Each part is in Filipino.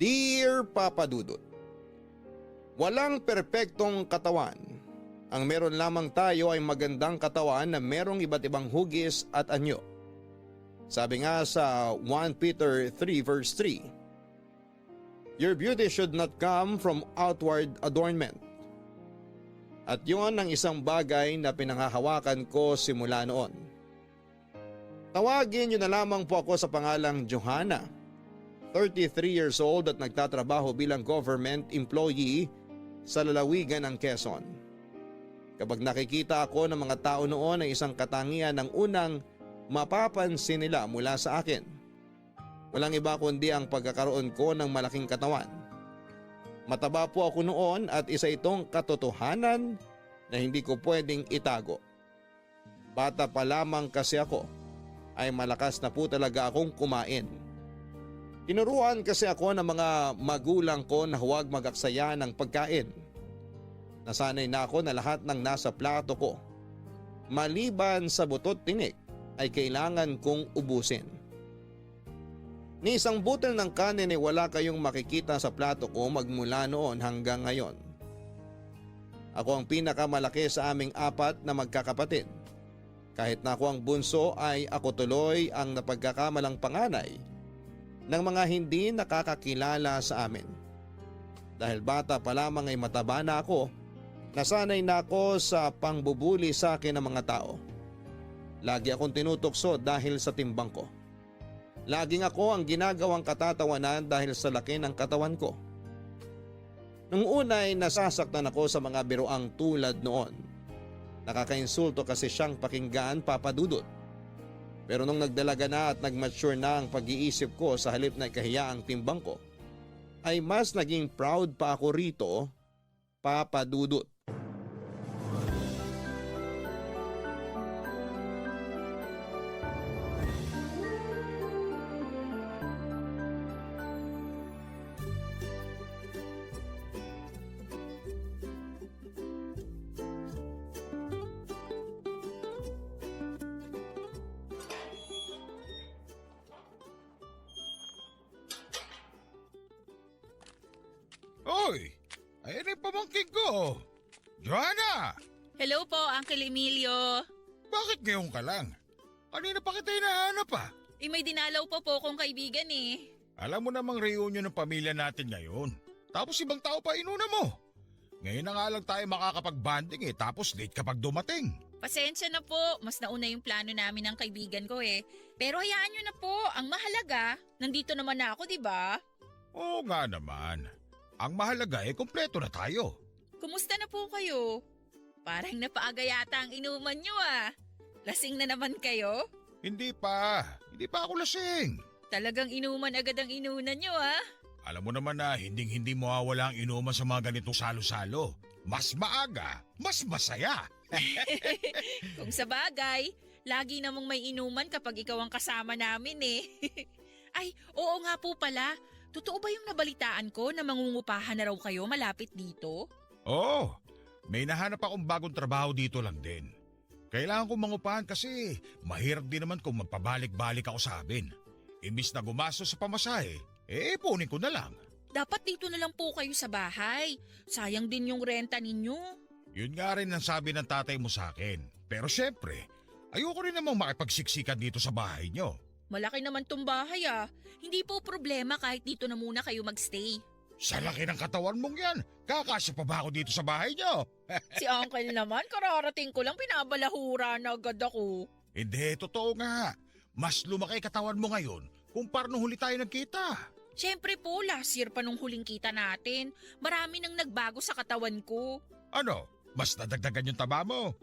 Dear Papa Dudut, walang perpektong katawan. Ang meron lamang tayo ay magandang katawan na merong iba't ibang hugis at anyo. Sabi nga sa 1 Peter 3 verse 3, your beauty should not come from outward adornment. At yun ang isang bagay na pinanghahawakan ko simula noon. Tawagin niyo na lamang po ako sa pangalang Johanna, 33 years old at nagtatrabaho bilang government employee sa lalawigan ng Quezon. Kapag nakikita ako ng mga tao noon ay isang katangian ng unang mapapansin nila mula sa akin. Walang iba kundi ang pagkakaroon ko ng malaking katawan. Mataba po ako noon at isa itong katotohanan na hindi ko pwedeng itago. Bata pa lamang kasi ako ay malakas na po talaga akong kumain. Tinuruan kasi ako ng mga magulang ko na huwag mag-aksaya ng pagkain. Nasanay na ako na lahat ng nasa plato ko, maliban sa butot tinik, ay kailangan kong ubusin. Ni isang butil ng kanin ay wala kayong makikita sa plato ko magmula noon hanggang ngayon. Ako ang pinakamalaki sa aming apat na magkakapatid. Kahit na ako ang bunso ay ako tuloy ang napagkakamalang panganay ng mga hindi nakakakilala sa amin. Dahil bata pa lamang ay mataba na ako, nasanay na ako sa pangbubuli sa akin ng mga tao. Lagi akong tinutokso dahil sa timbang ko. Laging ako ang ginagawang katatawanan dahil sa laki ng katawan ko. Nung una ay nasasaktan ako sa mga biroang tulad noon. Nakakainsulto kasi siyang pakinggan, Papa Dudut. Pero nung nagdalaga na at nagmature na ang pag-iisip ko sa halip na ikahiya ang timbang ko, ay mas naging proud pa ako rito, Papa Dudut. Hoy! Ayan yung pamangkin ko! Joanna! Hello po, Uncle Emilio. Bakit ngayon ka lang? Kanina pa kita hinahanap pa. May dinalaw po kong kaibigan eh. Alam mo namang reunion ng pamilya natin ngayon. Tapos ibang tao pa inuna mo. Ngayon na nga lang tayo makakapag-banding tapos late kapag dumating. Pasensya na po, mas nauna yung plano namin ng kaibigan ko eh. Pero hayaan nyo na po, ang mahalaga, nandito naman na ako, di ba? Oo nga naman. Ang mahalaga kompleto na tayo. Kumusta na po kayo? Parang napaaga yata ang inuman nyo ah. Lasing na naman kayo? Hindi pa ako lasing. Talagang inuman agad ang inunan nyo ah. Alam mo naman na hinding-hindi mawawala ang inuman sa mga ganitong salo-salo. Mas maaga, mas masaya. Kung sa bagay, lagi namang may inuman kapag ikaw ang kasama namin eh. Ay, oo nga po pala. Totoo ba yung nabalitaan ko na mangungupahan na raw kayo malapit dito? Oo, may nahanap akong bagong trabaho dito lang din. Kailangan kong mangupahan kasi mahirap din naman kung magpabalik-balik ako sa amin. Imbis na gumastos sa pamasahe, punin ko na lang. Dapat dito na lang po kayo sa bahay. Sayang din yung renta ninyo. Yun nga rin ang sabi ng tatay mo sa akin. Pero syempre, ayoko rin namang makipagsiksikan dito sa bahay nyo. Malaki naman tong bahay ah. Hindi po problema kahit dito na muna kayo magstay. Sa laki ng katawan mong yan, kakasya pa ba ako dito sa bahay nyo? Si Uncle naman, kararating ko lang pinabalahura na agad ako. Hindi, totoo nga. Mas lumaki katawan mo ngayon kumpara nung huli tayo nagkita. Siyempre po, last year pa nung huling kita natin. Marami nang nagbago sa katawan ko. Ano? Mas nadagdagan yung taba mo?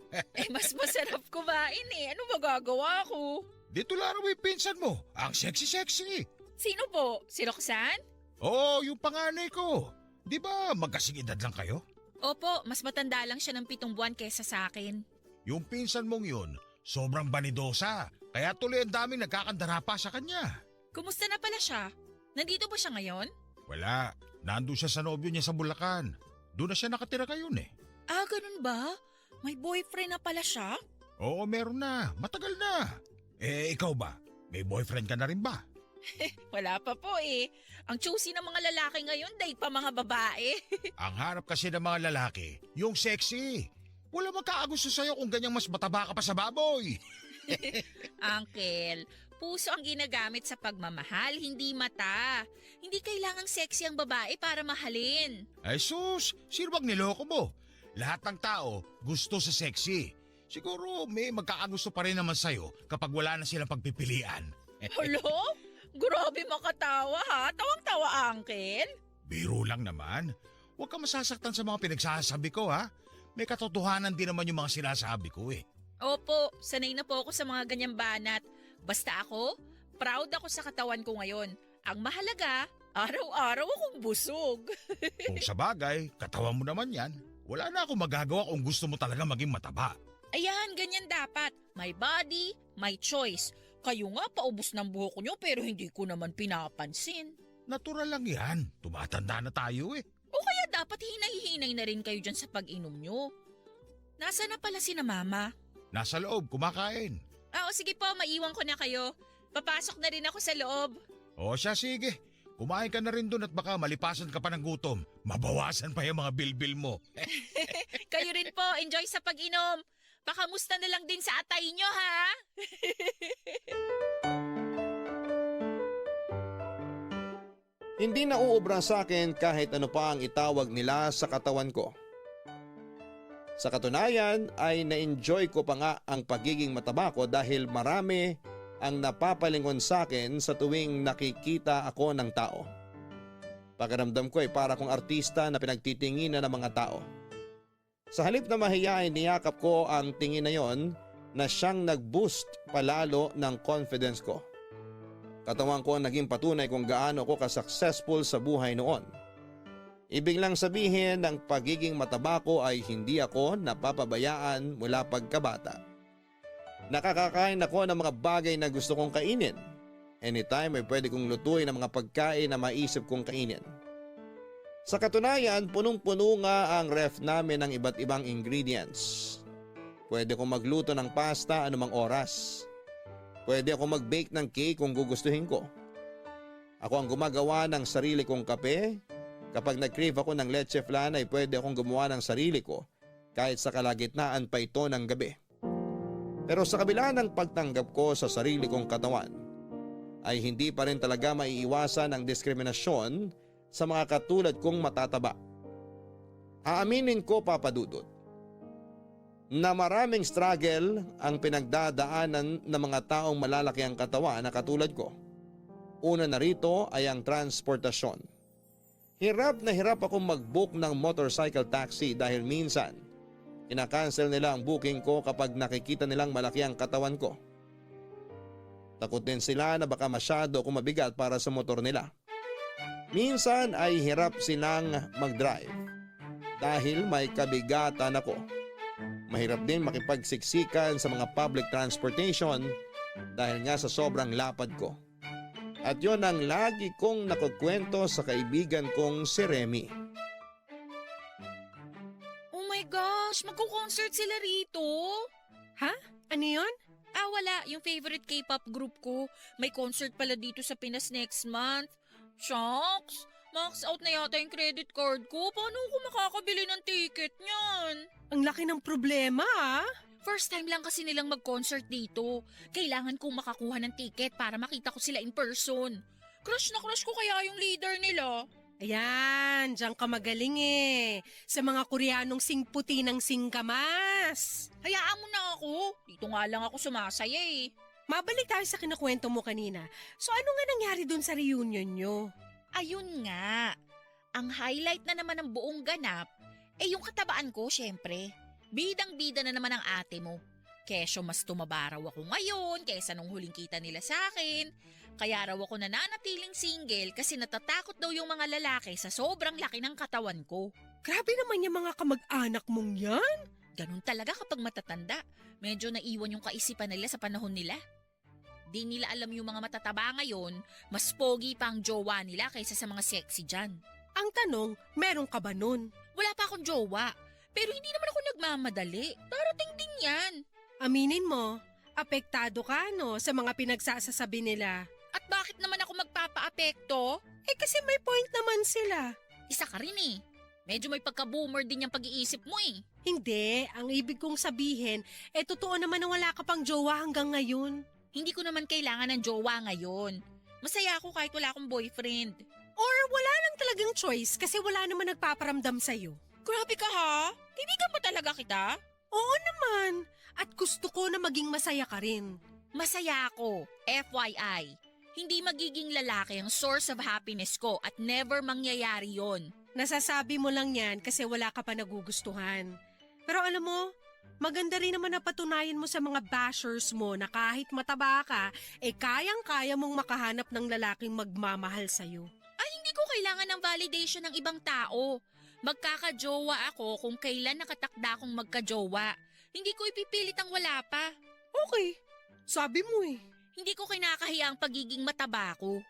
Mas masarap kumain eh. Ano magagawa ko? Dito laro mo yung pinsan mo. Ang sexy-sexy. Sino po? Si Roxanne? Oo, yung panganay ko. Di ba magkasing edad lang kayo? Opo, mas matanda lang siya ng 7 buwan kesa sa akin. Yung pinsan mong yun, sobrang banidosa. Kaya tuloy ang daming nagkakandara pa sa kanya. Kumusta na pala siya? Nandito ba siya ngayon? Wala. Nandun siya sa nobyo niya sa Bulacan. Doon na siya nakatira ngayon eh. Ah, ganun ba? May boyfriend na pala siya? Oo, meron na. Matagal na. Ikaw ba? May boyfriend ka na rin ba? Wala pa po eh. Ang choosy ng mga lalaki ngayon, dahil pa mga babae. Ang hanap kasi ng mga lalaki, yung sexy. Wala magkakagusto sa'yo kung ganyang mas mataba ka pa sa baboy. Uncle, puso ang ginagamit sa pagmamahal, hindi mata. Hindi kailangang sexy ang babae para mahalin. Ay sus, sino bang niloko mo? Lahat ng tao gusto sa sexy. Siguro may magkakagusto pa rin naman sa'yo kapag wala na silang pagpipilian. Hello? Grabe makatawa ha. Tawang-tawa, Uncle. Biro lang naman. Huwag ka masasaktan sa mga pinagsasabi ko ha. May katotohanan din naman yung mga sinasabi ko eh. Opo, sanay na po ako sa mga ganyang banat. Basta ako, proud ako sa katawan ko ngayon. Ang mahalaga, araw-araw akong busog. Kung sa bagay, katawan mo naman yan. Wala na akong magagawa kung gusto mo talaga maging mataba. Ayan, ganyan dapat. My body, my choice. Kayo nga, paubos ng buhok nyo pero hindi ko naman pinapansin. Natural lang yan. Tumatanda na tayo eh. O kaya dapat hinay-hinay na rin kayo dyan sa pag-inom nyo. Nasaan na pala si na mama? Nasa loob, kumakain. O sige po, maiwan ko na kayo. Papasok na rin ako sa loob. O siya, sige. Kumain ka na rin dun at baka malipasan ka pa ng gutom. Mabawasan pa yung mga bilbil mo. Kayo rin po, enjoy sa pag-inom. Pakamusta na lang din sa atay nyo, ha? Hindi na uubra sa akin kahit ano pa ang itawag nila sa katawan ko. Sa katunayan ay na-enjoy ko pa nga ang pagiging mataba ko dahil marami ang napapalingon sa akin sa tuwing nakikita ako ng tao. Pakiramdam ko ay para kong artista na pinagtitinginan ng mga tao. Sa halip na mahiyain, niyakap ko ang tingin na yon na siyang nag-boost palalo ng confidence ko. Katawan ko naging patunay kung gaano ako ka-successful sa buhay noon. Ibig lang sabihin ng pagiging mataba ko ay hindi ako napapabayaan mula pagkabata. Nakakakain ako ng mga bagay na gusto kong kainin. Anytime ay pwede kong lutuin ang mga pagkain na maisip kong kainin. Sa katunayan, punong-puno nga ang ref namin ng iba't ibang ingredients. Pwede kong magluto ng pasta anumang oras. Pwede akong mag-bake ng cake kung gugustuhin ko. Ako ang gumagawa ng sarili kong kape. Kapag nag-crave ako ng leche flan ay pwede akong gumawa ng sarili ko kahit sa kalagitnaan pa ito ng gabi. Pero sa kabila ng pagtanggap ko sa sarili kong katawan, ay hindi pa rin talaga maiiwasan ang diskriminasyon sa mga katulad kong matataba. Aaminin ko, Papa Dudut, na maraming struggle ang pinagdadaanan ng mga taong malalaki ang katawan na katulad ko. Una na rito ay ang transportasyon. Hirap na hirap akong mag-book ng motorcycle taxi dahil minsan kinakancel nila ang booking ko kapag nakikita nilang malaki ang katawan ko. Takot din sila na baka masyado akong mabigat para sa motor nila. Minsan ay hirap silang mag-drive dahil may kabigatan ako. Mahirap din makipagsiksikan sa mga public transportation dahil nga sa sobrang lapad ko. At yon ang lagi kong nakukwento sa kaibigan kong si Remy. Oh my gosh, magko-concert sila rito. Ha? Ano yun? Wala. Yung favorite K-pop group ko. May concert pala dito sa Pinas next month. Shucks! Max out na yata yung credit card ko. Paano ako makakabili ng ticket niyan? Ang laki ng problema ah. First time lang kasi nilang mag-concert dito. Kailangan kong makakuha ng ticket para makita ko sila in person. Crush na crush ko kaya yung leader nila. Ayan, diyan ka magaling eh. Sa mga Koreanong singputi ng singkamas. Hayaan mo na ako. Dito nga lang ako sumasaya eh. Mabalik tayo sa kinakwento mo kanina. So ano nga nangyari dun sa reunion nyo? Ayun nga. Ang highlight na naman ng buong ganap, yung katabaan ko syempre. Bidang-bida na naman ang ate mo. Kesyo mas tumaba raw ako ngayon kaysa nung huling kita nila sa akin. Kaya raw ako nananatiling single kasi natatakot daw yung mga lalaki sa sobrang laki ng katawan ko. Grabe naman yung mga kamag-anak mong yan. Ganun talaga kapag matatanda. Medyo naiwan yung kaisipan nila sa panahon nila. Di nila alam yung mga matataba ngayon, mas pogi pa ang jowa nila kaysa sa mga sexy dyan. Ang tanong, meron ka ba nun? Wala pa akong jowa, pero hindi naman ako nagmamadali. Darating din yan. Aminin mo, apektado ka no sa mga pinagsasasabi nila. At bakit naman ako nagpapaapekto? Kasi may point naman sila. Isa ka rin eh. Medyo may pagka-boomer din yung pag-iisip mo eh. Hindi, ang ibig kong sabihin, totoo naman na wala ka pang jowa hanggang ngayon. Hindi ko naman kailangan ng jowa ngayon. Masaya ako kahit wala akong boyfriend. Or wala lang talagang choice kasi wala naman nagpaparamdam sa'yo. Grabe ka ha? Kaibigan pa talaga kita? Oo naman, at gusto ko na maging masaya ka rin. Masaya ako, FYI. Hindi magiging lalaki ang source of happiness ko at never mangyayari yon. Nasasabi mo lang yan kasi wala ka pa nagugustuhan. Pero alam mo, maganda rin naman na patunayan mo sa mga bashers mo na kahit mataba ka, kayang-kaya mong makahanap ng lalaking magmamahal sa'yo. Ay, hindi ko kailangan ng validation ng ibang tao. Magkakajowa ako kung kailan nakatakda akong magkajowa. Hindi ko ipipilit ang wala pa. Okay, sabi mo eh. Hindi ko kinakahiya ang pagiging mataba ko.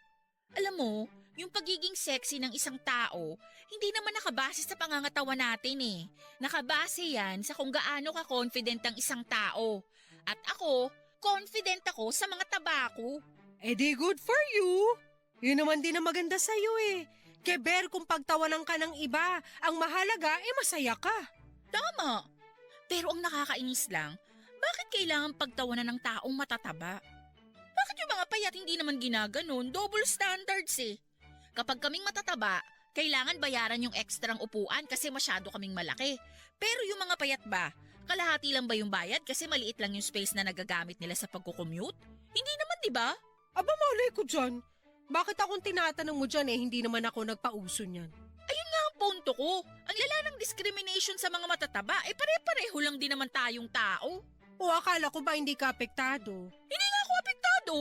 Alam mo, yung pagiging sexy ng isang tao, hindi naman nakabase sa pangangatawan natin eh. Nakabase yan sa kung gaano ka-confident ang isang tao. At ako, confident ako sa mga taba ko. Di good for you. Yun naman din ang maganda sa'yo eh. Keber kung pagtawanan ka ng iba, ang mahalaga masaya ka. Tama. Pero ang nakakainis lang, bakit kailangan pagtawanan ng taong matataba? Bakit yung mga payat hindi naman ginaganon? Double standards eh. Kapag kaming matataba, kailangan bayaran yung ekstrang upuan kasi masyado kaming malaki. Pero yung mga payat ba, kalahati lang ba yung bayad kasi maliit lang yung space na nagagamit nila sa pagkukommute? Hindi naman, di ba? Aba, malay ko dyan. Bakit akong tinatanong mo dyan hindi naman ako nagpauso niyan? Ayun nga ang punto ko. Ang lala ng discrimination sa mga matataba, pare-pareho lang din naman tayong tao. O akala ko ba hindi ka apektado? Hindi nga ako apektado.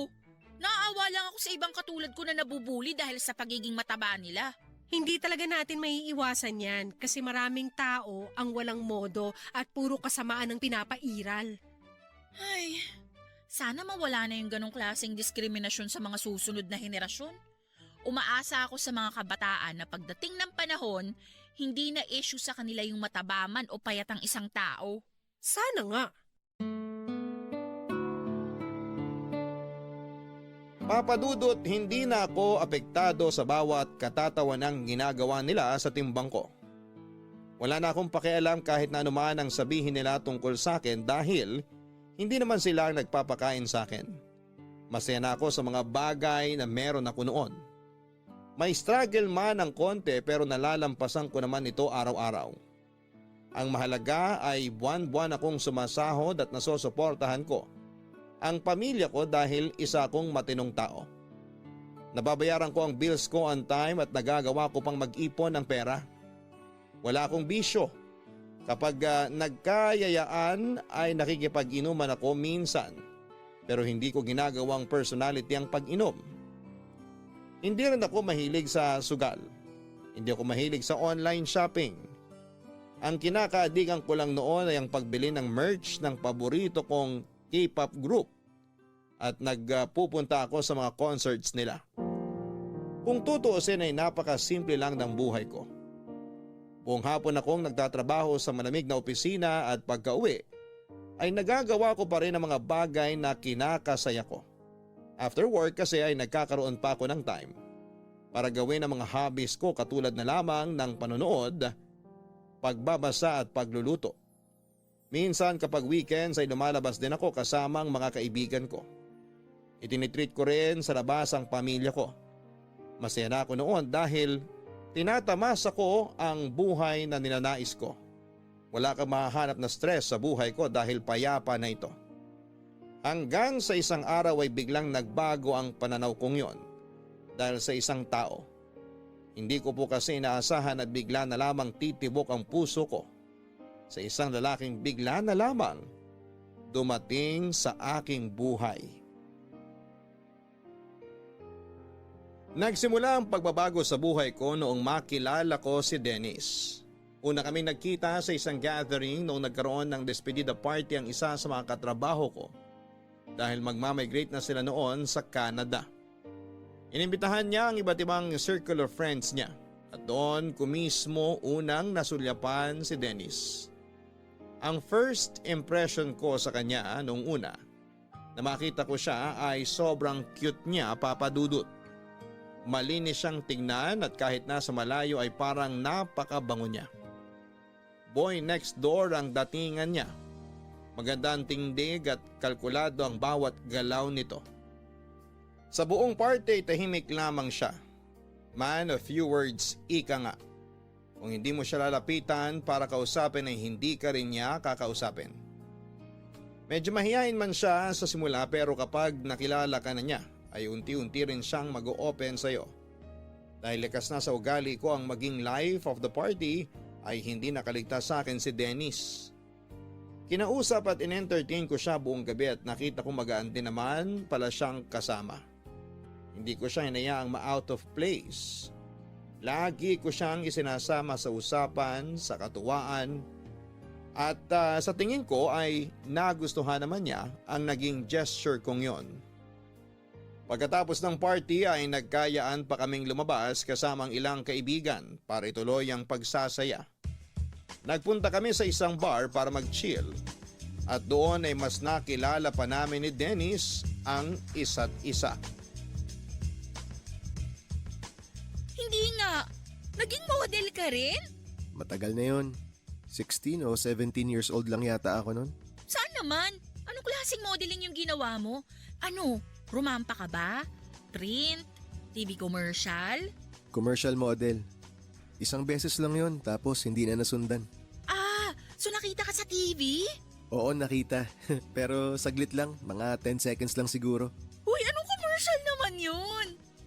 Naaawa lang ako sa ibang katulad ko na nabubuli dahil sa pagiging mataba nila. Hindi talaga natin maiiwasan yan kasi maraming tao ang walang modo at puro kasamaan ang pinapairal. Ay, sana mawala na yung ganong klaseng diskriminasyon sa mga susunod na henerasyon. Umaasa ako sa mga kabataan na pagdating ng panahon, hindi na issue sa kanila yung matabaman o payat ang isang tao. Sana nga. Papadudot, hindi na ako apektado sa bawat katatawanang ginagawa nila sa timbang ko. Wala na akong pakialam kahit na anuman ang sabihin nila tungkol sa akin dahil hindi naman sila ang nagpapakain sa akin. Masaya na ako sa mga bagay na meron ako noon. May struggle man ng konti pero nalalampasan ko naman ito araw-araw. Ang mahalaga ay buwan-buwan akong sumasahod at nasusuportahan ko ang pamilya ko dahil isa akong matinong tao. Nababayaran ko ang bills ko on time at nagagawa ko pang mag-ipon ng pera. Wala akong bisyo. Kapag nagkayayaan ay nakikipag-inuman ako minsan pero hindi ko ginagawang personality ang pag-inom. Hindi rin ako mahilig sa sugal. Hindi ako mahilig sa online shopping. Ang kinakaadikan ko lang noon ay ang pagbili ng merch ng paborito kong K-pop group at nagpupunta ako sa mga concerts nila. Kung tutuusin ay napakasimple lang ng buhay ko. Buong hapon akong nagtatrabaho sa malamig na opisina at pagka-uwi ay nagagawa ko pa rin ang mga bagay na kinakasaya ko. After work kasi ay nagkakaroon pa ako ng time para gawin ang mga hobbies ko katulad na lamang ng panonood, pagbabasa at pagluluto. Minsan kapag weekends ay lumalabas din ako kasama ang mga kaibigan ko. Itinitreat ko rin sa labas ang pamilya ko. Masaya na ako noon dahil tinatamasa ko ang buhay na ninanais ko. Wala kang mahahanap na stress sa buhay ko dahil payapa na ito. Hanggang sa isang araw ay biglang nagbago ang pananaw kong yon dahil sa isang tao. Hindi ko po kasi inaasahan at bigla na lamang titibok ang puso ko sa isang lalaking bigla na lamang dumating sa aking buhay. Nagsimula ang pagbabago sa buhay ko noong makilala ko si Dennis. Una kaming nagkita sa isang gathering noong nagkaroon ng despedida party ang isa sa mga katrabaho ko dahil magmamigrate na sila noon sa Canada. Inimbitahan niya ang iba't ibang circle of friends niya at doon ko mismo unang nasulyapan si Dennis. Ang first impression ko sa kanya noong una na makita ko siya ay sobrang cute niya, papadudot. Malinis siyang tingnan at kahit nasa malayo ay parang napakabango niya. Boy next door ang datingan niya. Maganda ang tindig at kalkulado ang bawat galaw nito. Sa buong party tahimik lamang siya. Man of few words, ika nga. Kung hindi mo siya lalapitan para kausapin ay hindi ka rin niya kakausapin. Medyo mahihain man siya sa simula pero kapag nakilala ka na niya ay unti-unti rin siyang mag-o-open sa'yo. Dahil likas na sa ugali ko ang maging life of the party ay hindi nakaligtas sa akin si Dennis. Kinausap at in-entertain ko siya buong gabi at nakita ko magaan din naman pala siyang kasama. Hindi ko siya hinayaang ma-out of place. Lagi ko siyang isinasama sa usapan, sa katuwaan at sa tingin ko ay nagustuhan naman niya ang naging gesture kong yon. Pagkatapos ng party ay nagkayaan pa kaming lumabas kasamang ilang kaibigan para ituloy ang pagsasaya. Nagpunta kami sa isang bar para mag-chill at doon ay mas nakilala pa namin ni Dennis ang isa't isa. Hindi nga. Naging model ka rin? Matagal na yun. 16 o 17 years old lang yata ako nun. Saan naman? Anong klaseng modeling yung ginawa mo? Ano? Rumampa ka ba? Print? TV commercial? Commercial model. Isang beses lang yun tapos hindi na nasundan. Ah, so nakita ka sa TV? Oo, nakita. Pero saglit lang, mga 10 seconds lang siguro. Uy, anong commercial naman yun?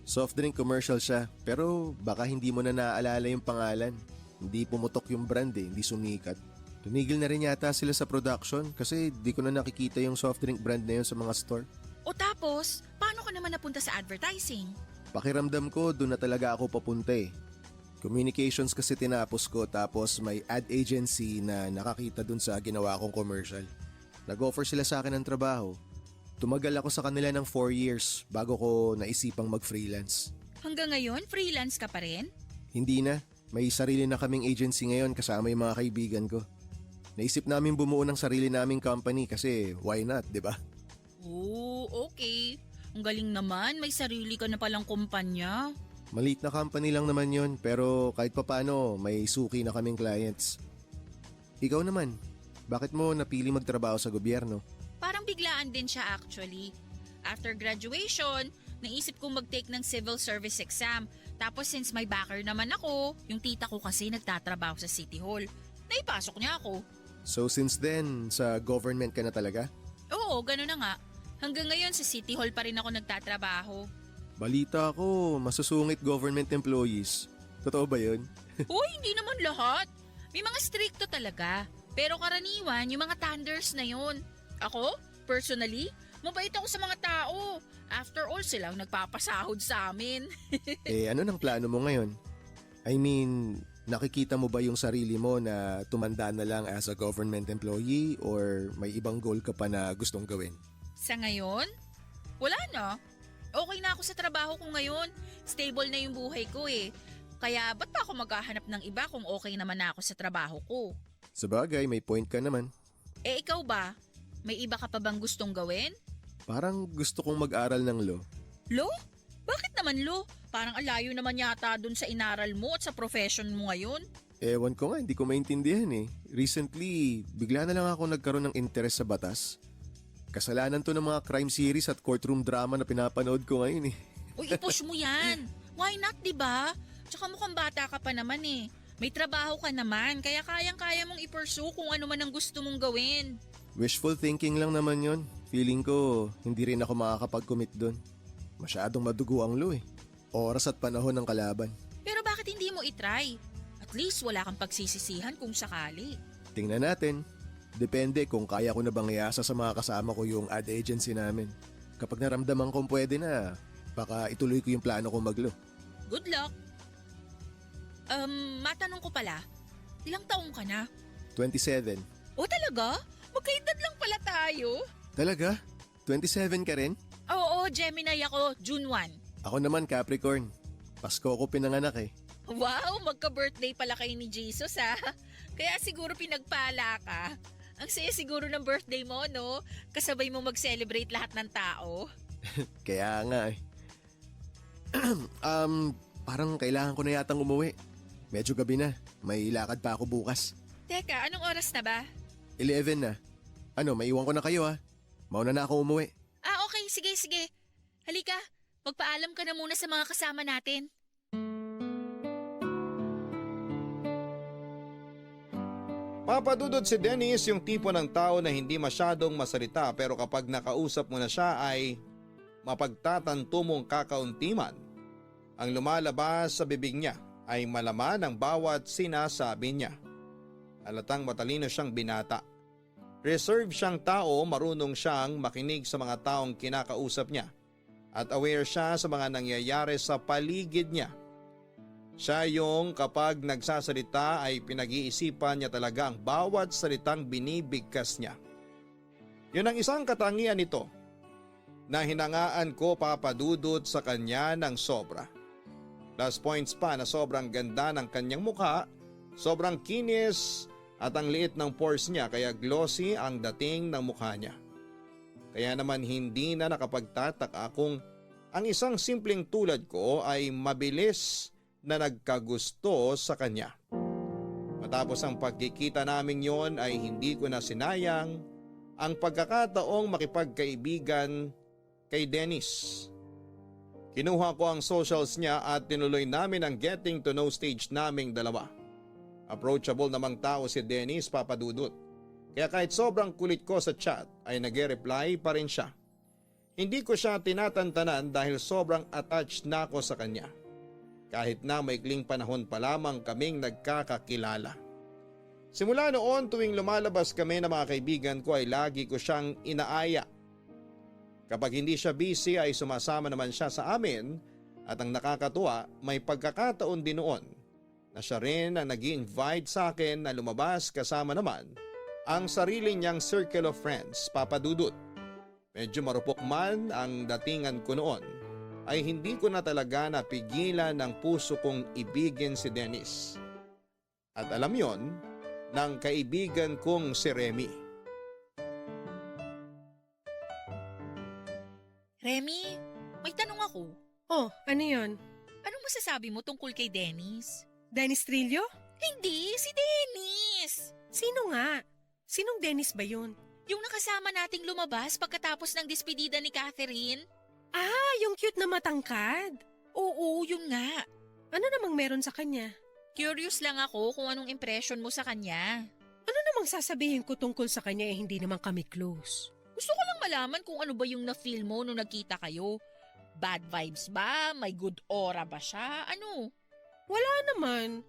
Soft drink commercial siya, pero baka hindi mo na naaalala yung pangalan. Hindi pumutok yung brand hindi sumikat. Tumigil na rin yata sila sa production kasi di ko na nakikita yung soft drink brand na yun sa mga store. O tapos, paano ka naman napunta sa advertising? Pakiramdam ko doon na talaga ako papunta eh. Communications kasi tinapos ko tapos may ad agency na nakakita dun sa ginawa kong commercial. Nag-offer sila sa akin ng trabaho. Tumagal ako sa kanila ng 4 years bago ko naisipang mag-freelance. Hanggang ngayon, freelance ka pa rin? Hindi na. May sarili na kaming agency ngayon kasama yung mga kaibigan ko. Naisip namin bumuo ng sarili naming company kasi why not, di ba? Oo, okay. Ang galing naman, may sarili ka na palang kumpanya. Maliit na company lang naman yon pero kahit papano may suki na kaming clients. Ikaw naman, bakit mo napili magtrabaho sa gobyerno? Parang biglaan din siya actually. After graduation, naisip kong mag-take ng civil service exam. Tapos since may backer naman ako, yung tita ko kasi nagtatrabaho sa City Hall. Naipasok niya ako. So since then, sa government ka na talaga? Oo, gano'n na nga. Hanggang ngayon sa City Hall pa rin ako nagtatrabaho. Balita ko, masusungit government employees. Totoo ba yun? Uy, hindi naman lahat. May mga stricto talaga. Pero karaniwan, yung mga thunders na yun. Ako, personally, mabait ako sa mga tao. After all, silang nagpapasahod sa amin. Ano nang plano mo ngayon? I mean, nakikita mo ba yung sarili mo na tumanda na lang as a government employee or may ibang goal ka pa na gustong gawin? Sa ngayon, wala na. Okay na ako sa trabaho ko ngayon. Stable na yung buhay ko eh. Kaya ba't pa ako maghahanap ng iba kung okay naman na ako sa trabaho ko? Sabagay, may point ka naman. Eh ikaw ba? May iba ka pa bang gustong gawin? Parang gusto kong mag-aral ng law. Law? Bakit naman law? Parang alayo naman yata dun sa inaral mo at sa profession mo ngayon. Ewan ko nga, hindi ko maintindihan eh. Recently, bigla na lang ako nagkaroon ng interest sa batas. Kasalanan to ng mga crime series at courtroom drama na pinapanood ko ngayon eh. Uy, i-push mo yan. Why not, diba? Tsaka mukhang bata ka pa naman eh. May trabaho ka naman, kaya kayang-kaya mong i-pursue kung ano man ang gusto mong gawin. Wishful thinking lang naman yon. Feeling ko, hindi rin ako makakapag-commit doon. Masyadong madugo ang law eh. Oras at panahon ng kalaban. Pero bakit hindi mo itry? At least wala kang pagsisisihan kung sakali. Tingnan natin. Depende kung kaya ko na bang iasa sa mga kasama ko yung ad agency namin. Kapag naramdaman kong pwede na, baka ituloy ko yung plano kong maglo. Good luck. Matanong ko pala, ilang taong ka na? 27. O talaga? Magkaedad lang pala tayo. Talaga? 27 ka rin? Oo, Gemini ako, June 1. Ako naman Capricorn. Pasko ko pinanganak eh. Wow, magka-birthday pala kayo ni Jesus ha. Kaya siguro pinagpala ka. Ang saya siguro ng birthday mo, no? Kasabay mo mag-celebrate lahat ng tao. Kaya nga eh. Parang kailangan ko na yatang umuwi. Medyo gabi na. May lakad pa ako bukas. Teka, anong oras na ba? 11 na. Ano, maiwan ko na kayo ha. Mauna na ako umuwi. Okay, sige. Halika, magpaalam ka na muna sa mga kasama natin. Papadudod si Dennis yung tipo ng tao na hindi masyadong masalita pero kapag nakausap mo na siya ay mapagtatanto mong kakauntiman. Ang lumalabas sa bibig niya ay malaman ang bawat sinasabi niya. Halatang matalino siyang binata. Reserve siyang tao, marunong siyang makinig sa mga taong kinakausap niya at aware siya sa mga nangyayari sa paligid niya. Siya yung kapag nagsasalita ay pinag-iisipan niya talaga ang bawat salitang binibigkas niya. Yun ang isang katangian nito na hinangaan ko papadudot sa kanya ng sobra. Plus points pa na sobrang ganda ng kanyang mukha, sobrang kinis at ang liit ng pores niya kaya glossy ang dating ng mukha niya. Kaya naman hindi na nakapagtataka kung ang isang simpleng tulad ko ay mabilis na nagkagusto sa kanya. Matapos ang pagkikita namin yon ay hindi ko na sinayang ang pagkakataong makipagkaibigan kay Dennis. Kinuha ko ang socials niya at tinuloy namin ang getting to know stage naming dalawa. Approachable namang tao si Dennis, papadudot. Kaya kahit sobrang kulit ko sa chat ay nag-reply pa rin siya. Hindi ko siya tinatantanan dahil sobrang attached na ako sa kanya. Kahit na maikling panahon pa lamang kaming nagkakakilala. Simula noon tuwing lumalabas kami ng mga kaibigan ko ay lagi ko siyang inaaya. Kapag hindi siya busy ay sumasama naman siya sa amin at ang nakakatuwa may pagkakataon din noon na siya rin ang nag-i-invite sa akin na lumabas kasama naman ang sarili niyang circle of friends, papadudot. Medyo marupok man ang datingan ko noon ay hindi ko na talaga napigilan ng puso kong ibigin si Dennis. At alam yon ng kaibigan kong si Remy. Remy, may tanong ako. Oh, ano yun? Anong masasabi mo tungkol kay Dennis? Dennis Trillo? Hindi, si Dennis! Sino nga? Sinong Dennis ba yun? Yung nakasama nating lumabas pagkatapos ng despedida ni Catherine? Yung cute na matangkad. Oo, yun nga. Ano namang meron sa kanya? Curious lang ako kung anong impression mo sa kanya. Ano namang sasabihin ko tungkol sa kanya hindi naman kami close? Gusto ko lang malaman kung ano ba yung na-feel mo nung nagkita kayo. Bad vibes ba? May good aura ba siya? Ano? Wala naman.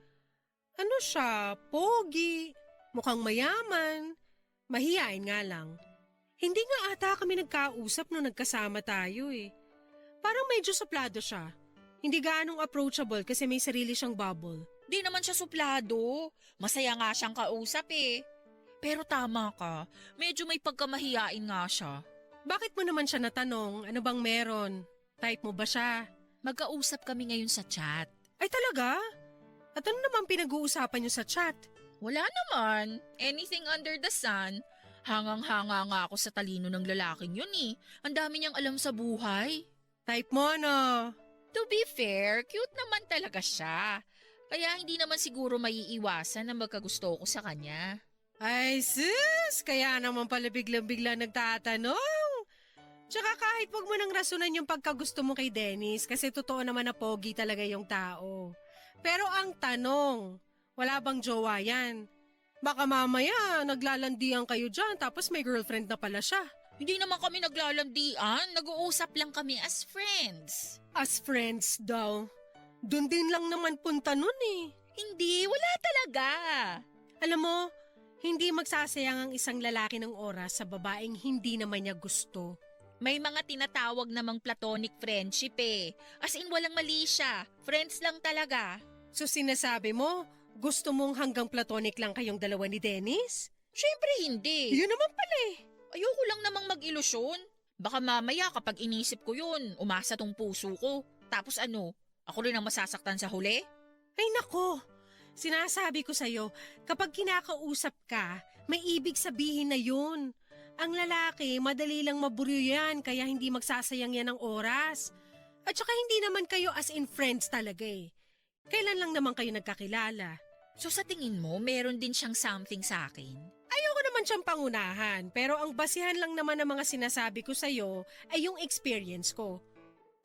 Ano siya? Pogi. Mukhang mayaman. Mahiyain nga lang. Hindi nga ata kami nagkausap nung nagkasama tayo eh. Parang medyo suplado siya. Hindi gaanong approachable kasi may sarili siyang bubble. Di naman siya suplado. Masaya nga siyang kausap eh. Pero tama ka, medyo may pagkamahiyain nga siya. Bakit mo naman siya natanong? Ano bang meron? Type mo ba siya? Magkausap kami ngayon sa chat. Ay talaga? At ano naman pinag-uusapan niyo sa chat? Wala naman. Anything under the sun. Hangang-hanga nga ako sa talino ng lalaking yun eh. Ang dami niyang alam sa buhay. Type mo ano? To be fair, cute naman talaga siya. Kaya hindi naman siguro maiiwasan na magkagusto ko sa kanya. Ay sis, kaya naman pala biglang-bigla nagtatanong. Tsaka kahit wag mo nang rasunan yung pagkagusto mo kay Dennis kasi totoo naman na pogi talaga yung tao. Pero ang tanong, wala bang jowa yan? Baka mamaya naglalandian kayo dyan tapos may girlfriend na pala siya. Hindi naman kami naglalandian, nag-uusap lang kami as friends. As friends daw. Doon din lang naman punta nun eh. Hindi, wala talaga. Alam mo, hindi magsasayang ang isang lalaki ng oras sa babaeng hindi naman niya gusto. May mga tinatawag namang platonic friendship eh. As in walang mali siya, friends lang talaga. So sinasabi mo, gusto mong hanggang platonic lang kayong dalawa ni Dennis? Siyempre hindi. Yun naman pala eh. Ayoko lang namang mag-ilusyon. Baka mamaya kapag inisip ko yun, umasa tong puso ko. Tapos ano, ako rin ang masasaktan sa huli? Ay nako, sinasabi ko sa'yo, kapag kinakausap ka, may ibig sabihin na yun. Ang lalaki, madali lang maburyo yan kaya hindi magsasayang yan ng oras. At At saka hindi naman kayo as in friends talaga eh. Kailan lang naman kayo nagkakilala? So sa tingin mo, meron din siyang something sa akin? Ayoko naman siyang pangunahan, pero ang basihan lang naman ng mga sinasabi ko sa'yo ay yung experience ko.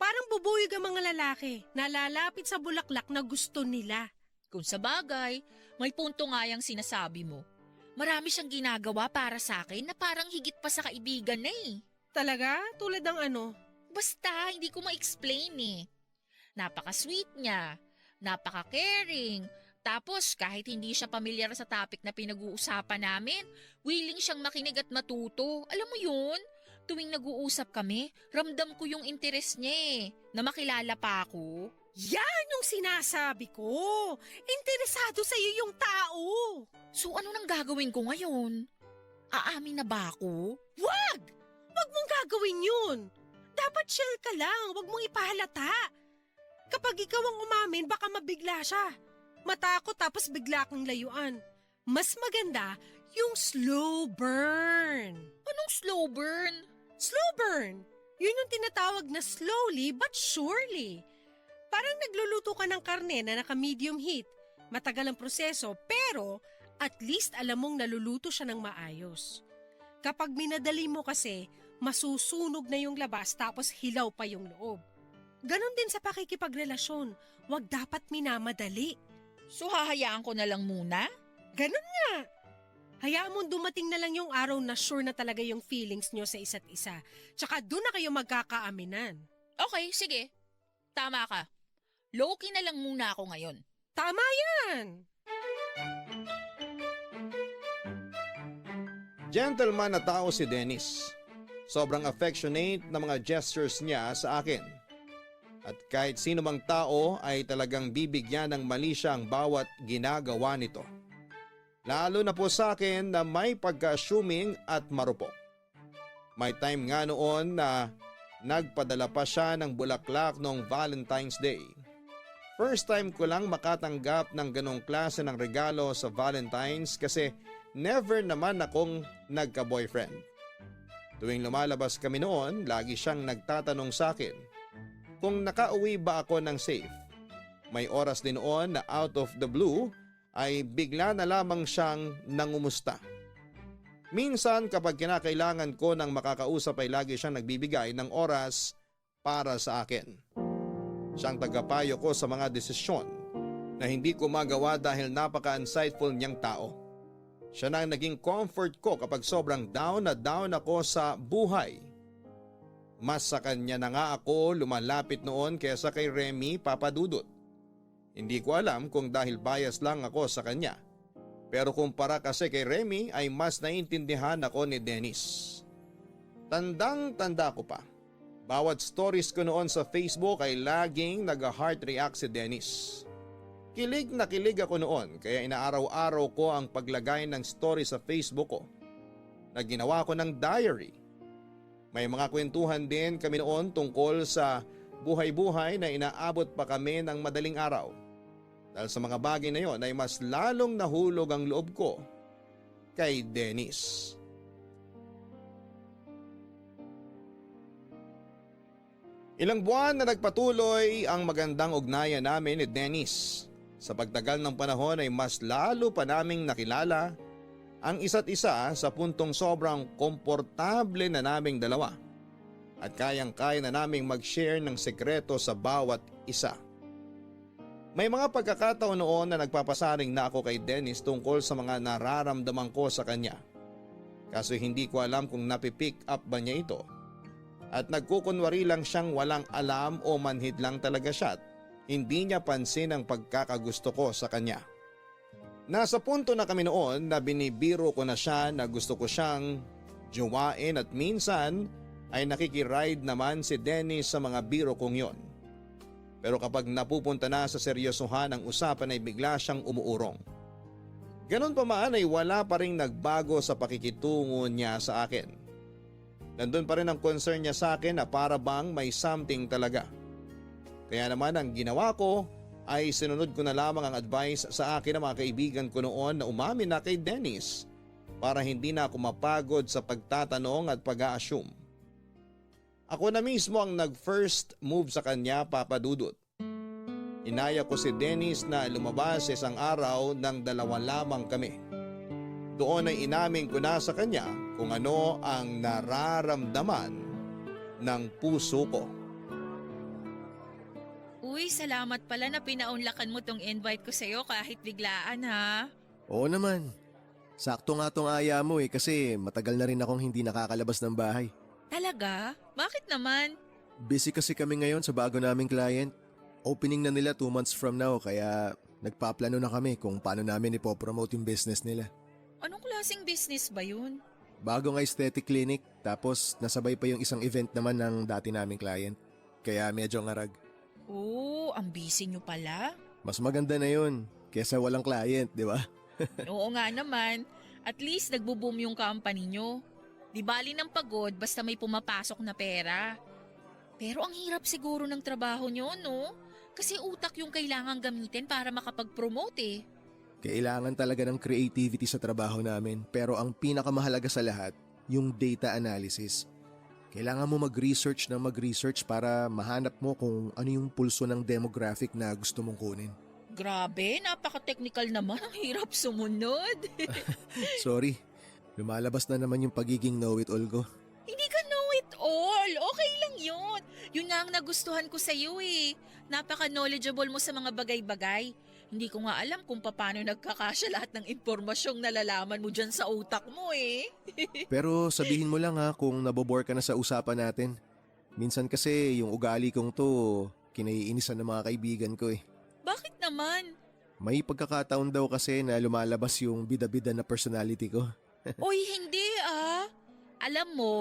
Parang bubuyog ang mga lalaki na lalapit sa bulaklak na gusto nila. Kung sa bagay, may punto nga yung sinasabi mo. Marami siyang ginagawa para sa akin na parang higit pa sa kaibigan na eh. Talaga? Tulad ng ano? Basta, hindi ko ma-explain eh. Napaka-sweet niya, napaka-caring, tapos kahit hindi siya pamilyar sa topic na pinag-uusapan namin, willing siyang makinig at matuto. Alam mo yun? Tuwing nag-uusap kami, ramdam ko yung interes niya eh, na makilala pa ako. Yan yung sinasabi ko! Interesado sa'yo yung tao! So ano nang gagawin ko ngayon? Aamin na ba ako? Wag! Wag mong gagawin yun! Dapat chill ka lang, wag mong ipahalata. Kapag ikaw ang umamin, baka mabigla siya. Matakot tapos bigla kang layuan. Mas maganda yung slow burn. Anong slow burn? Slow burn! Yun yung tinatawag na slowly but surely. Parang nagluluto ka ng karne na naka-medium heat. Matagal ang proseso pero at least alam mong naluluto siya ng maayos. Kapag minadali mo kasi, masusunog na yung labas tapos hilaw pa yung loob. Ganon din sa pakikipagrelasyon, wag dapat minamadali. So hahayaan ko na lang muna? Ganon nga. Hayaan mo dumating na lang yung araw na sure na talaga yung feelings nyo sa isa't isa. Tsaka doon na kayo magkakaaminan. Okay, sige. Tama ka. Low-key na lang muna ako ngayon. Tama yan! Gentleman na tao si Dennis. Sobrang affectionate na mga gestures niya sa akin. At kahit sino mang tao ay talagang bibigyan ng mali siya ang bawat ginagawa nito. Lalo na po sa akin na may pagka-assuming at marupok. May time nga noon na nagpadala pa siya ng bulaklak noong Valentine's Day. First time ko lang makatanggap ng ganong klase ng regalo sa Valentine's kasi never naman akong nagka-boyfriend. Tuwing lumalabas kami noon, lagi siyang nagtatanong sa akin kung nakauwi ba ako ng safe. May oras din noon na out of the blue ay bigla na lamang siyang nangumusta. Minsan kapag kinakailangan ko ng makakausap ay lagi siyang nagbibigay ng oras para sa akin. Siyang tagapayo ko sa mga desisyon na hindi ko magawa dahil napaka-insightful niyang tao. Siya na ang naging comfort ko kapag sobrang down na down ako sa buhay. Mas sa kanya na nga ako lumalapit noon kaysa kay Remy Papadudot. Hindi ko alam kung dahil bias lang ako sa kanya. Pero kumpara kasi kay Remy ay mas naiintindihan ako ni Dennis. Tandang-tanda ko pa. Bawat stories ko noon sa Facebook ay laging nag-heart react si Dennis. Kilig na kilig ako noon kaya inaaraw-araw ko ang paglagay ng story sa Facebook ko na ginawa ko ng diary. May mga kwentuhan din kami noon tungkol sa buhay-buhay na inaabot pa kami ng madaling araw. Dahil sa mga bagay na yon ay mas lalong nahulog ang loob ko kay Dennis. Ilang buwan na nagpatuloy ang magandang ugnayan namin ni Dennis. Sa pagtagal ng panahon ay mas lalo pa naming nakilala ang isa't isa sa puntong sobrang komportable na naming dalawa. At kayang-kaya na naming mag-share ng sekreto sa bawat isa. May mga pagkakataon noon na nagpapasaring na ako kay Dennis tungkol sa mga nararamdaman ko sa kanya. Kaso hindi ko alam kung napipick up ba niya ito. At nagkukunwari lang siyang walang alam o manhid lang talaga siya at hindi niya pansin ang pagkakagusto ko sa kanya. Nasa punto na kami noon na binibiro ko na siya na gusto ko siyang jowain at minsan ay nakikiride naman si Dennis sa mga biro kong yon. Pero kapag napupunta na sa seryosohan ang usapan ay bigla siyang umuurong. Ganon pa man ay wala pa rin nagbago sa pakikitungo niya sa akin. Nandun pa rin ang concern niya sa akin na para bang may something talaga. Kaya naman ang ginawa ko ay sinunod ko na lamang ang advice sa akin ng mga kaibigan ko noon na umamin na kay Dennis para hindi na ako mapagod sa pagtatanong at pag-a-assume. Ako na mismo ang nag-first move sa kanya, Papa Dudut. Inaya ko si Dennis na lumabas isang araw nang dalawa lamang kami. Doon ay inamin ko na sa kanya kung ano ang nararamdaman ng puso ko. Uy, salamat pala na pinaunlakan mo tong invite ko sa'yo kahit biglaan ha. Oo naman. Sakto nga tong aya mo kasi matagal na rin akong hindi nakakalabas ng bahay. Talaga? Bakit naman? Busy kasi kami ngayon sa bago naming client. Opening na nila 2 months from now kaya nagpaplano na kami kung paano namin ipopromote yung business nila. Anong klaseng business ba yun? Bagong aesthetic clinic tapos nasabay pa yung isang event naman ng dati naming client. Kaya medyo ngarag. Oh, ang busy nyo pala. Mas maganda na yun kesa walang client, di ba? Oo nga naman. At least nagbo-boom yung company nyo. Di bali ng pagod basta may pumapasok na pera. Pero ang hirap siguro ng trabaho nyo, no? Kasi utak yung kailangan gamitin para makapag-promote eh. Kailangan talaga ng creativity sa trabaho namin pero ang pinakamahalaga sa lahat, yung data analysis. Kailangan mo mag-research na mag-research para mahanap mo kung ano yung pulso ng demographic na gusto mong kunin. Grabe, napaka-technical naman. Ang hirap sumunod. Sorry, lumalabas na naman yung pagiging know-it-all ko. Hindi ka know it all. Okay lang yun. Yun nga ang nagustuhan ko sa iyo eh. Napaka-knowledgeable mo sa mga bagay-bagay. Hindi ko nga alam kung paano nagkakasya lahat ng impormasyong nalalaman mo dyan sa utak mo eh. Pero sabihin mo lang kung nabobore ka na sa usapan natin. Minsan kasi yung ugali kong to, kinaiinisan ng mga kaibigan ko eh. Bakit naman? May pagkakataon daw kasi na lumalabas yung bida-bida na personality ko. Uy, hindi ah. Alam mo,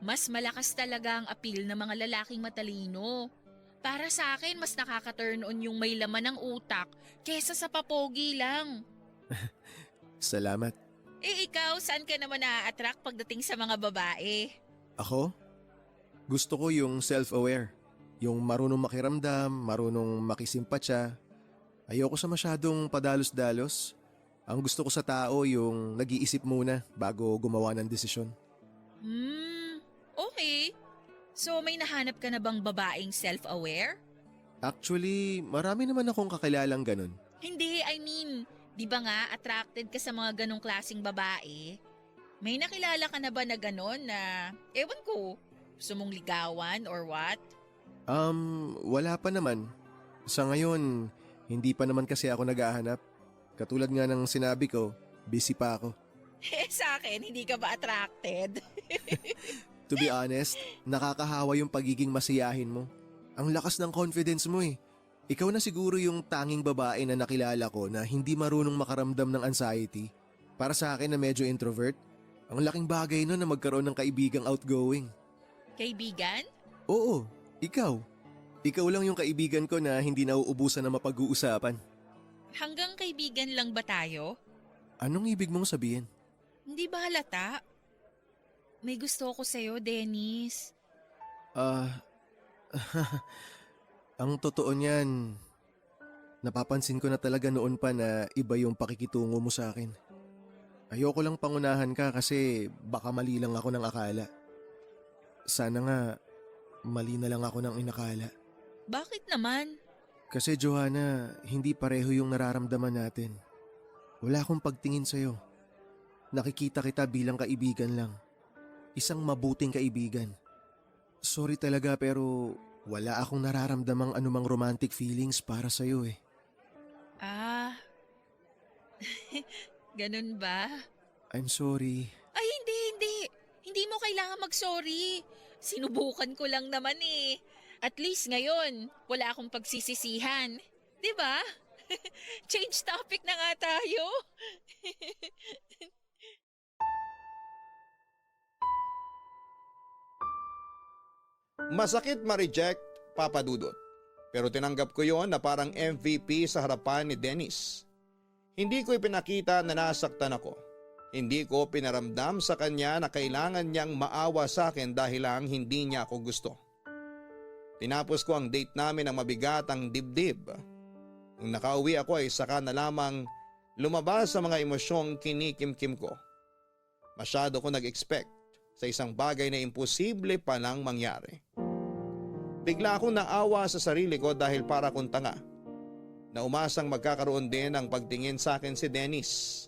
mas malakas talaga ang appeal ng mga lalaking matalino. Para sa akin, mas nakaka-turn on yung may laman ng utak kesa sa papogi lang. Salamat. Eh ikaw, saan ka naman na-attract pagdating sa mga babae? Ako? Gusto ko yung self-aware. Yung marunong makiramdam, marunong makisimpatya. Ayoko sa masyadong padalos-dalos. Ang gusto ko sa tao yung nag-iisip muna bago gumawa ng desisyon. Okay. So may nahanap ka na bang babaeng self-aware? Actually, marami naman akong kakilalang ganun. Hindi, I mean, di ba nga attracted ka sa mga ganong klaseng babae? May nakilala ka na ba na ganon na, ewan ko, gusto mong ligawan or what? Wala pa naman. Sa ngayon, hindi pa naman kasi ako naghahanap. Katulad nga ng sinabi ko, busy pa ako. Eh sa akin, hindi ka ba attracted? To be honest, nakakahawa yung pagiging masiyahin mo. Ang lakas ng confidence mo eh. Ikaw na siguro yung tanging babae na nakilala ko na hindi marunong makaramdam ng anxiety. Para sa akin na medyo introvert, ang laking bagay nun na magkaroon ng kaibigang outgoing. Kaibigan? Oo, ikaw. Ikaw lang yung kaibigan ko na hindi nauubusan na mapag-uusapan. Hanggang kaibigan lang ba tayo? Anong ibig mong sabihin? Hindi ba halata? May gusto ko sa'yo, Dennis. Ang totoo niyan, napapansin ko na talaga noon pa na iba yung pakikitungo mo sa akin. Ayoko lang pangunahan ka kasi baka mali lang ako ng akala. Sana nga, mali na lang ako ng inakala. Bakit naman? Kasi Johanna, hindi pareho yung nararamdaman natin. Wala akong pagtingin sa'yo. Nakikita kita bilang kaibigan lang. Isang mabuting kaibigan. Sorry talaga pero wala akong nararamdamang anumang romantic feelings para sa'yo eh. Ganun ba? I'm sorry. Ay, hindi. Hindi mo kailangan mag-sorry. Sinubukan ko lang naman eh. At least ngayon, wala akong pagsisisihan. 'Di ba? Change topic na nga tayo. Masakit ma-reject, Papa Dudut. Pero tinanggap ko yon na parang MVP sa harapan ni Dennis. Hindi ko ipinakita na nasaktan ako. Hindi ko pinaramdam sa kanya na kailangan niyang maawa sa akin dahil lang hindi niya ako gusto. Tinapos ko ang date namin ng mabigat ang dibdib. Nung nakauwi ako ay saka na lamang lumabas sa mga emosyong kinikimkim ko. Masyado ko nag-expect sa isang bagay na imposible pa lang mangyari. Bigla akong naawa sa sarili ko dahil para kong tanga na umasang magkakaroon din ng pagtingin sa akin si Dennis.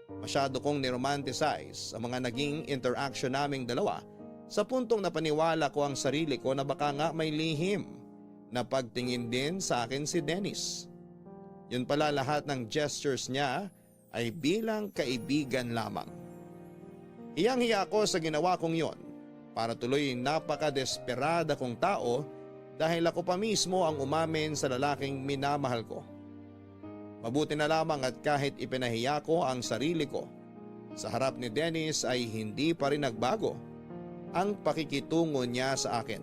Masyado kong niromanticize ang mga naging interaction naming dalawa sa puntong napaniwala ko ang sarili ko na baka nga may lihim na pagtingin din sa akin si Dennis. Yun pala, lahat ng gestures niya ay bilang kaibigan lamang. Hiyang-hiya ako sa ginawa kong yon para tuloy napaka-desperada kong tao dahil ako pa mismo ang umamin sa lalaking minamahal ko. Mabuti na lamang at kahit ipinahiya ko ang sarili ko, sa harap ni Dennis ay hindi pa rin nagbago ang pakikitungo niya sa akin.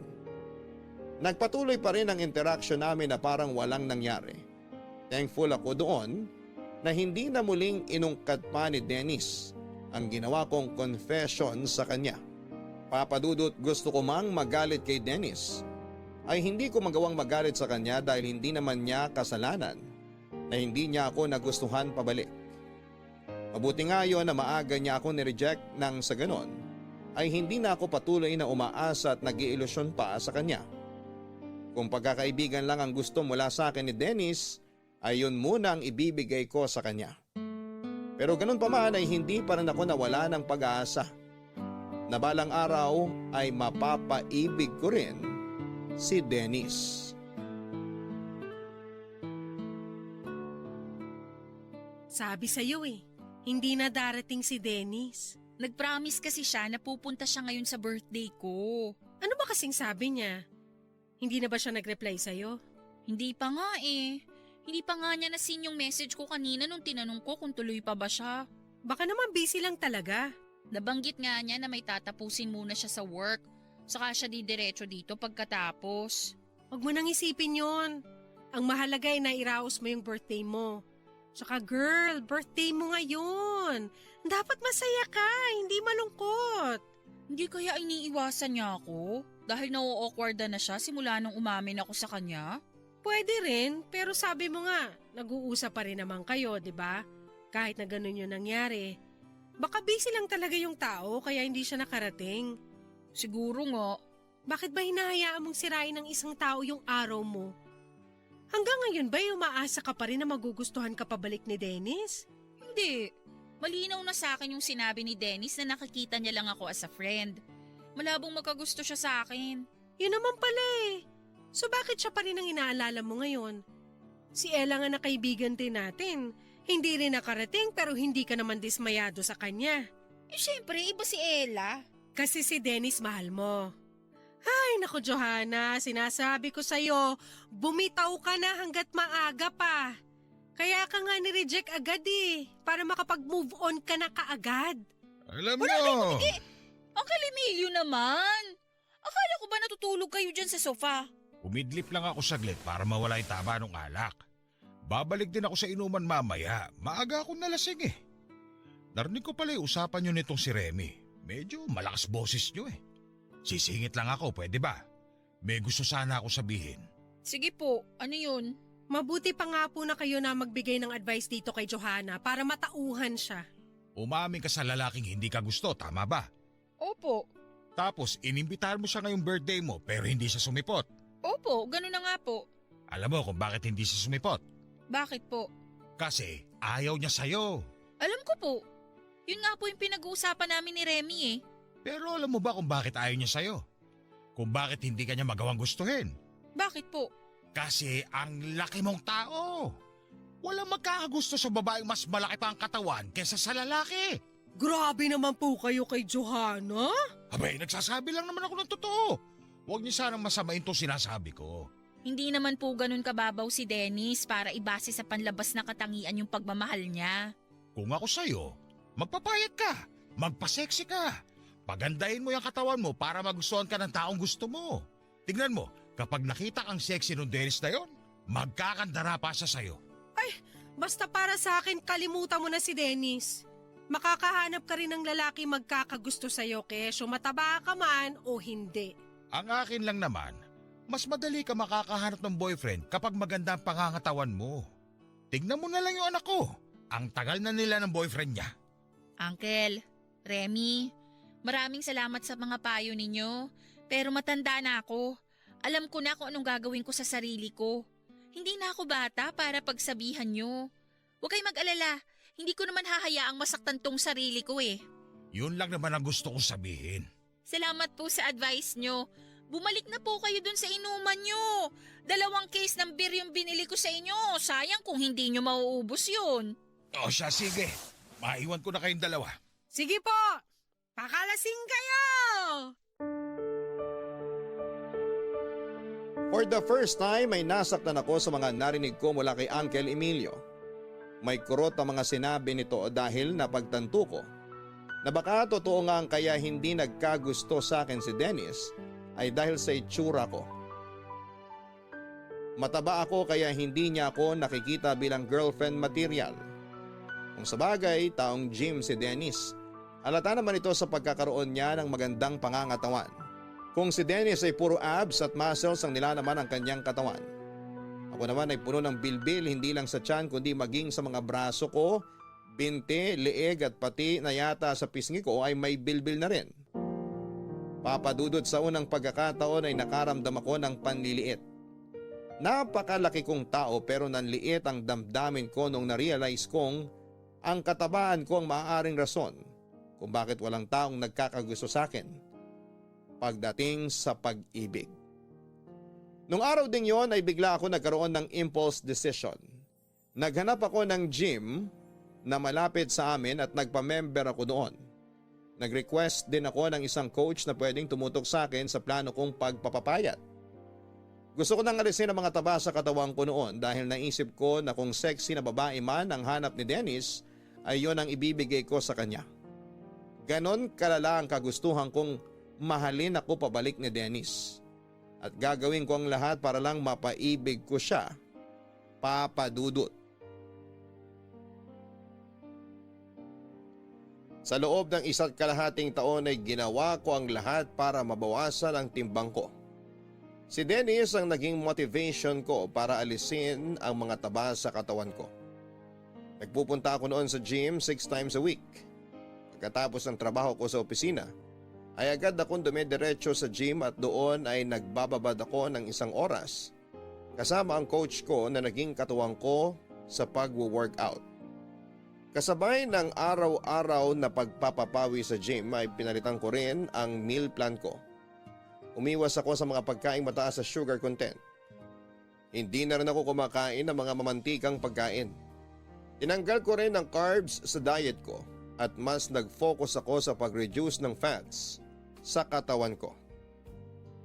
Nagpatuloy pa rin ang interaction namin na parang walang nangyari. Thankful ako doon na hindi na muling inungkat pa ni Dennis ang ginawa kong confession sa kanya. Papadudot, gusto ko mang magalit kay Dennis ay hindi ko magawang magalit sa kanya dahil hindi naman niya kasalanan na hindi niya ako nagustuhan pabalik. Mabuti nga yon na maaga niya ako nireject nang sa ganon ay hindi na ako patuloy na umaasa at nag-iilusyon pa sa kanya. Kung pagkakaibigan lang ang gusto mula sa akin ni Dennis ay yun muna ang ibibigay ko sa kanya. Pero ganun pa man ay hindi pa rin ako nawala ng pag-aasa na balang araw ay mapapaibig ko rin si Dennis. Sabi sa'yo hindi na darating si Dennis. Nag-promise kasi siya na pupunta siya ngayon sa birthday ko. Ano ba kasing sabi niya? Hindi na ba siya nag-reply sa'yo? Hindi pa nga eh. Hindi pa nga niya nasin yung message ko kanina nung tinanong ko kung tuloy pa ba siya. Baka naman busy lang talaga. Nabanggit nga niya na may tatapusin muna siya sa work. Saka siya didiretso dito pagkatapos. Huwag mo nang isipin yon. Ang mahalaga ay nairaos mo yung birthday mo. Tsaka girl, birthday mo ngayon. Dapat masaya ka, hindi malungkot. Hindi kaya iniiwasan niya ako? Dahil na-awkward na siya simula nung umamin ako sa kanya? Pwede rin, pero sabi mo nga, nag-uusap pa rin naman kayo, di ba? Kahit na ganun yung nangyari. Baka busy lang talaga yung tao kaya hindi siya nakarating. Siguro nga. Bakit ba hinahayaan mong sirain ng isang tao yung araw mo? Hanggang ngayon ba umaasa ka pa rin na magugustuhan ka pabalik ni Dennis? Hindi. Malinaw na sa akin yung sinabi ni Dennis na nakikita niya lang ako as a friend. Malabong magkagusto siya sa akin. Yun naman pala eh. So bakit siya pa rin ang inaalala mo ngayon? Si Ella nga na kaibigan din natin. Hindi rin nakarating pero hindi ka naman dismayado sa kanya. Eh syempre, iba si Ella. Kasi si Dennis mahal mo. Ay, naku Johanna, sinasabi ko sa'yo, bumitaw ka na hanggat maaga pa. Kaya ka nga ni-reject agad para makapag-move on ka na kaagad. Alam Wala nyo, kayong Uncle Emilio naman. Akala ko ba natutulog kayo dyan sa sofa? umidlip lang ako saglit para mawala yung taba ng alak. Babalik din ako sa inuman mamaya. Maaga akong nalasing eh. Narinig ko pala yung usapan nyo nitong si Remy. Medyo malakas boses nyo eh. Sisingit lang ako, pwede ba? May gusto sana ako sabihin. Sige po, ano yun? Mabuti pa nga po na kayo na magbigay ng advice dito kay Johanna para matauhan siya. Umamin ka sa lalaking hindi ka gusto, tama ba? Opo. Tapos inimbitahan mo siya ngayong birthday mo pero hindi siya sumipot. Opo, ganun na nga po. Alam mo kung bakit hindi siya sumipot? Bakit po? Kasi ayaw niya sa'yo. Alam ko po. Yun nga po yung pinag-uusapan namin ni Remy eh. Pero alam mo ba kung bakit ayaw niya sa'yo? Kung bakit hindi ka niya magawang gustuhin? Bakit po? Kasi ang laki mong tao. Walang magkakagusto sa babaeng mas malaki pa ang katawan kesa sa lalaki. Grabe naman po kayo kay Johanna. Abay, nagsasabi lang naman ako ng totoo. Huwag niyo sanang masamain itong sinasabi ko. Hindi naman po ganun kababaw si Dennis para ibase sa panlabas na katangian yung pagmamahal niya. Kung ako sa'yo, magpapayag ka, magpa-sexy ka. Pagandahin mo yung katawan mo para magustuhan ka ng taong gusto mo. Tignan mo, kapag nakita kang sexy nung Dennis na yon, magkakandara pa siya sa'yo. Basta para sa akin, kalimutan mo na si Dennis. Makakahanap ka rin ng lalaki magkakagusto sa'yo, kesyo mataba ka man o hindi. Ang akin lang naman, mas madali ka makakahanap ng boyfriend kapag maganda ang pangangatawan mo. Tignan mo na lang yung anak ko. Ang tagal na nila ng boyfriend niya. Uncle, Remy, Maraming salamat sa mga payo ninyo. Pero matanda na ako. Alam ko na kung anong gagawin ko sa sarili ko. Hindi na ako bata para pagsabihan nyo. Huwag kayong mag-alala. Hindi ko naman hahayaang masaktan tong sarili ko eh. Yun lang naman ang gusto kong sabihin. Salamat po sa advice nyo. Bumalik na po kayo dun sa inuman nyo. 2 case ng beer yung binili ko sa inyo. Sayang kung hindi nyo mauubos yun. O siya, sige. Maiwan ko na kayong dalawa. Sige po, pakalasing kayo! For the first time ay nasaktan ako sa mga narinig ko mula kay Uncle Emilio. May kurot ang mga sinabi nito dahil napagtanto ko na baka totoo nga ang kaya hindi nagkagusto sa akin si Dennis ay dahil sa itsura ko. Mataba ako kaya hindi niya ako nakikita bilang girlfriend material. Kung sabagay, taong gym si Dennis. Halata naman ito sa pagkakaroon niya ng magandang pangangatawan. Kung si Dennis ay puro abs at muscles ang nilalaman ng kanyang katawan. Ako naman ay puno ng bilbil hindi lang sa tiyan kundi maging sa mga braso ko, binte, leeg at pati na yata sa pisngi ko ay may bilbil na rin. Papadudot sa unang pagkakataon ay nakaramdam ako ng panliliit. Napakalaki kong tao pero nanliit ang damdamin ko nung na-realize kong ang katabaan ko ang maaaring rason kung bakit walang taong nagkakagusto sa akin pagdating sa pag-ibig. Nung araw ding yon ay bigla ako nagkaroon ng impulse decision. Naghanap ako ng gym na malapit sa amin at nagpa-member ako doon. Nag-request din ako ng isang coach na pwedeng tumutok sa akin sa plano kong pagpapapayat. Gusto ko nang alisin ang mga taba sa katawan ko noon dahil naisip ko na kung sexy na babae man ang hanap ni Dennis ay yon ang ibibigay ko sa kanya. Ganon kalala ang kagustuhan kong mahalin ako pabalik ni Dennis. At gagawin ko ang lahat para lang mapaibig ko siya, papadudot. Sa loob ng 1.5 taon ay ginawa ko ang lahat para mabawasan ang timbang ko. Si Dennis ang naging motivation ko para alisin ang mga taba sa katawan ko. Nagpupunta ako noon sa gym 6 times a week. Pagkatapos ng trabaho ko sa opisina, ay agad akong dumidiretso sa gym at doon ay nagbababad ako ng 1 oras kasama ang coach ko na naging katuwang ko sa pag-workout. Kasabay ng araw-araw na pagpapapawi sa gym ay pinalitan ko rin ang meal plan ko. Umiwas ako sa mga pagkaing mataas sa sugar content. Hindi na rin ako kumakain ng mga mamantikang pagkain. Tinanggal ko rin ang carbs sa diet ko at mas nag-focus ako sa pag-reduce ng fats sa katawan ko.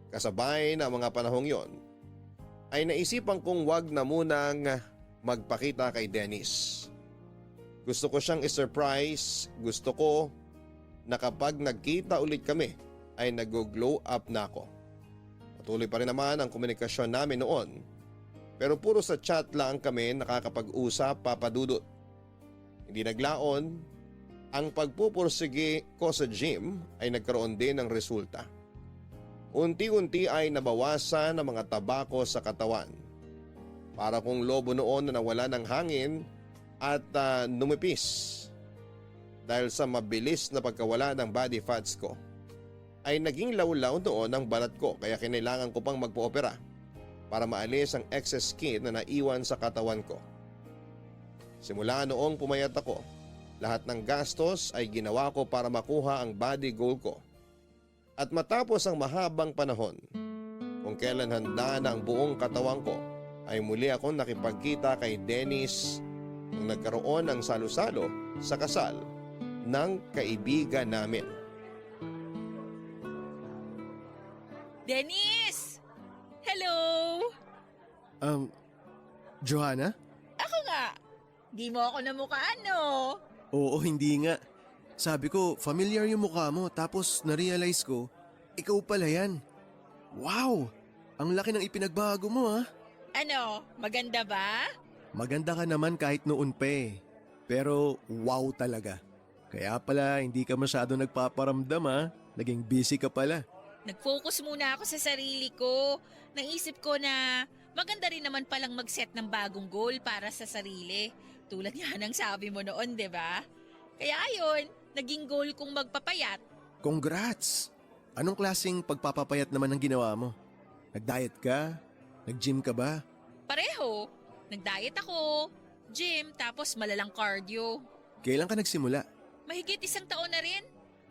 Kasabay na mga panahong yon, ay naisipan kong wag na munang magpakita kay Dennis. Gusto ko siyang isurprise, gusto ko na kapag nagkita ulit kami ay nag-glow up na ako. Patuloy pa rin naman ang komunikasyon namin noon pero puro sa chat lang kami nakakapag-usap papadudot. Hindi naglaon. Ang pagpupursige ko sa gym ay nagkaroon din ng resulta. Unti-unti ay nabawasan ang mga tabako sa katawan. Para kong lobo noon na nawala ng hangin at numipis. Dahil sa mabilis na pagkawala ng body fats ko, ay naging lawlaw noon ang balat ko kaya kinailangan ko pang magpo-opera para maalis ang excess skin na naiwan sa katawan ko. Simula noong pumayat ako, lahat ng gastos ay ginawa ko para makuha ang body goal ko. At matapos ang mahabang panahon, kung kailan handa na ang buong katawan ko, ay muli akong nakipagkita kay Dennis nung nagkaroon ng salo-salo sa kasal ng kaibigan namin. Dennis! Hello! Johanna? Ako nga. Di mo ako namukhaan, no? Oo, hindi nga. Sabi ko, familiar yung mukha mo tapos na-realize ko, ikaw pala yan. Wow! Ang laki ng ipinagbago mo ha. Ano, maganda ba? Maganda ka naman kahit noon pa eh. Pero wow talaga. Kaya pala hindi ka masyado nagpaparamdam ha. Naging busy ka pala. Nag-focus muna ako sa sarili ko. Naisip ko na maganda rin naman palang mag-set ng bagong goal para sa sarili. Tulad nga ng sabi mo noon, di ba? Kaya ayun, naging goal kong magpapayat. Congrats! Anong klaseng pagpapapayat naman ang ginawa mo? Nag-diet ka? Nag-gym ka ba? Pareho. Nag-diet ako, gym, tapos malalang cardio. Kailan ka nagsimula? Mahigit 1 taon na rin.